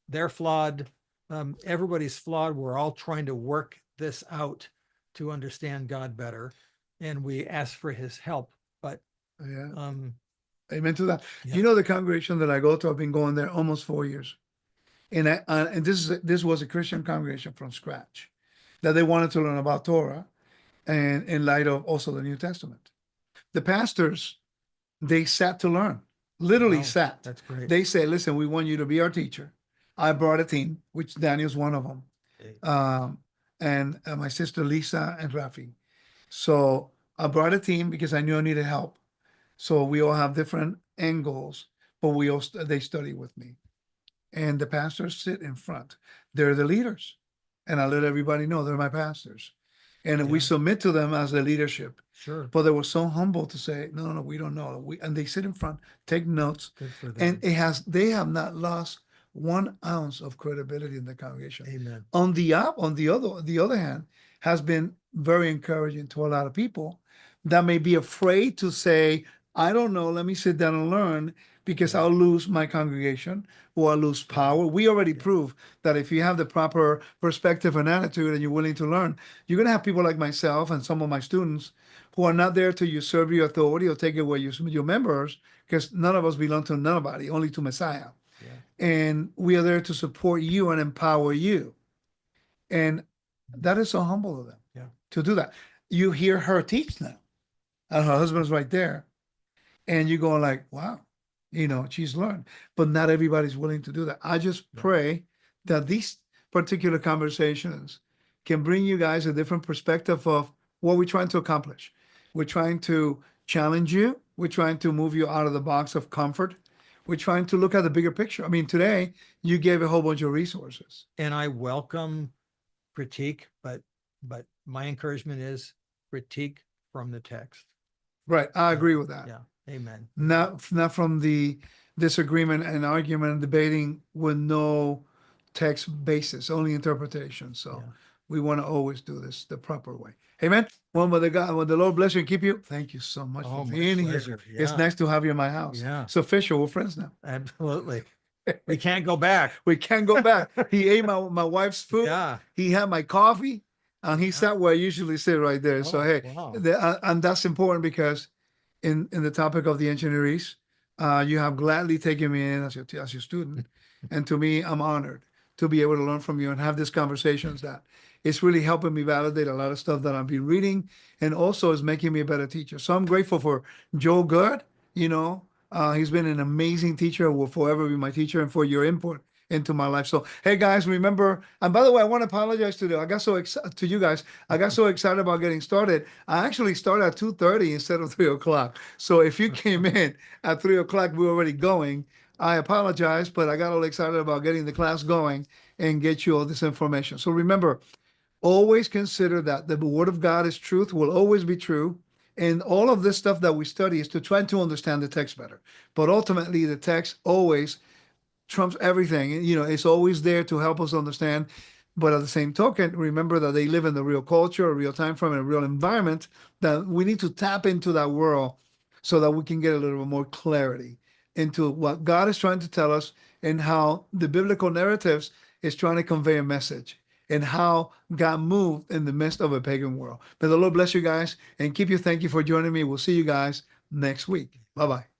They're flawed. Everybody's flawed. We're all trying to work this out to understand God better, and we ask for His help. But Yeah. Amen to that. Yeah. You know, the congregation that I go to, I've been going there almost 4 years. And and this was a Christian congregation from scratch, that they wanted to learn about Torah, and in light of also the New Testament. The pastors, they sat to learn, literally Wow, sat. that's great. They say, listen, we want you to be our teacher. I brought a team, which Daniel's one of them, and my sister Lisa and Rafi. So I brought a team because I knew I needed help. So we all have different angles, but they study with me. And the pastors sit in front. They're the leaders. And I let everybody know they're my pastors. And we Yeah. submit to them as the leadership. Sure. But they were so humble to say, no, we don't know. And they sit in front, take notes. Good for them. And they have not lost 1 ounce of credibility in the congregation. Amen. On the other hand, has been very encouraging to a lot of people that may be afraid to say, I don't know, let me sit down and learn, because I'll lose my congregation or I'll lose power. We already proved that if you have the proper perspective and attitude and you're willing to learn, you're going to have people like myself and some of my students who are not there to usurp your authority or take away your members, because none of us belong to nobody, only to Messiah. Yeah. And we are there to support you and empower you. And that is so humble of them to do that. You hear her teach now, and her husband's right there. And you're going like, wow, she's learned. But not everybody's willing to do that. I just pray that these particular conversations can bring you guys a different perspective of what we're trying to accomplish. We're trying to challenge you. We're trying to move you out of the box of comfort. We're trying to look at the bigger picture. I mean, today you gave a whole bunch of resources. And I welcome critique, but my encouragement is critique from the text. Right. I agree with that. Yeah. Amen. Not from the disagreement and argument and debating with no text basis, only interpretation. So we want to always do this the proper way. Amen. Well, may the Lord bless you and keep you. Thank you so much for being here. Yeah. It's nice to have you in my house. Yeah. It's official. We're friends now. Absolutely. We can't go back. We can't go back. He ate my wife's food. Yeah. He had my coffee, and he sat where I usually sit right there. So hey, wow. And that's important because in the topic of the ancient Near East, you have gladly taken me in as your student, and to me, I'm honored to be able to learn from you and have these conversations. That it's really helping me validate a lot of stuff that I've been reading, and also is making me a better teacher. So I'm grateful for Joe Good. He's been an amazing teacher, will forever be my teacher, and for your input into my life. So, hey guys, remember, and by the way, I want to apologize to you guys. I got so excited about getting started. I actually started at 2:30 instead of 3:00. So if you came in at 3:00, we were already going. I apologize, but I got all excited about getting the class going and get you all this information. So remember, always consider that the word of God is truth, will always be true. And all of this stuff that we study is to try to understand the text better. But ultimately, the text always trumps everything. It's always there to help us understand. But at the same token, remember that they live in the real culture, a real time frame, and a real environment, that we need to tap into that world so that we can get a little bit more clarity into what God is trying to tell us and how the biblical narratives is trying to convey a message and how God moved in the midst of a pagan world. May the Lord bless you guys and keep you. Thank you for joining me. We'll see you guys next week. Bye-bye.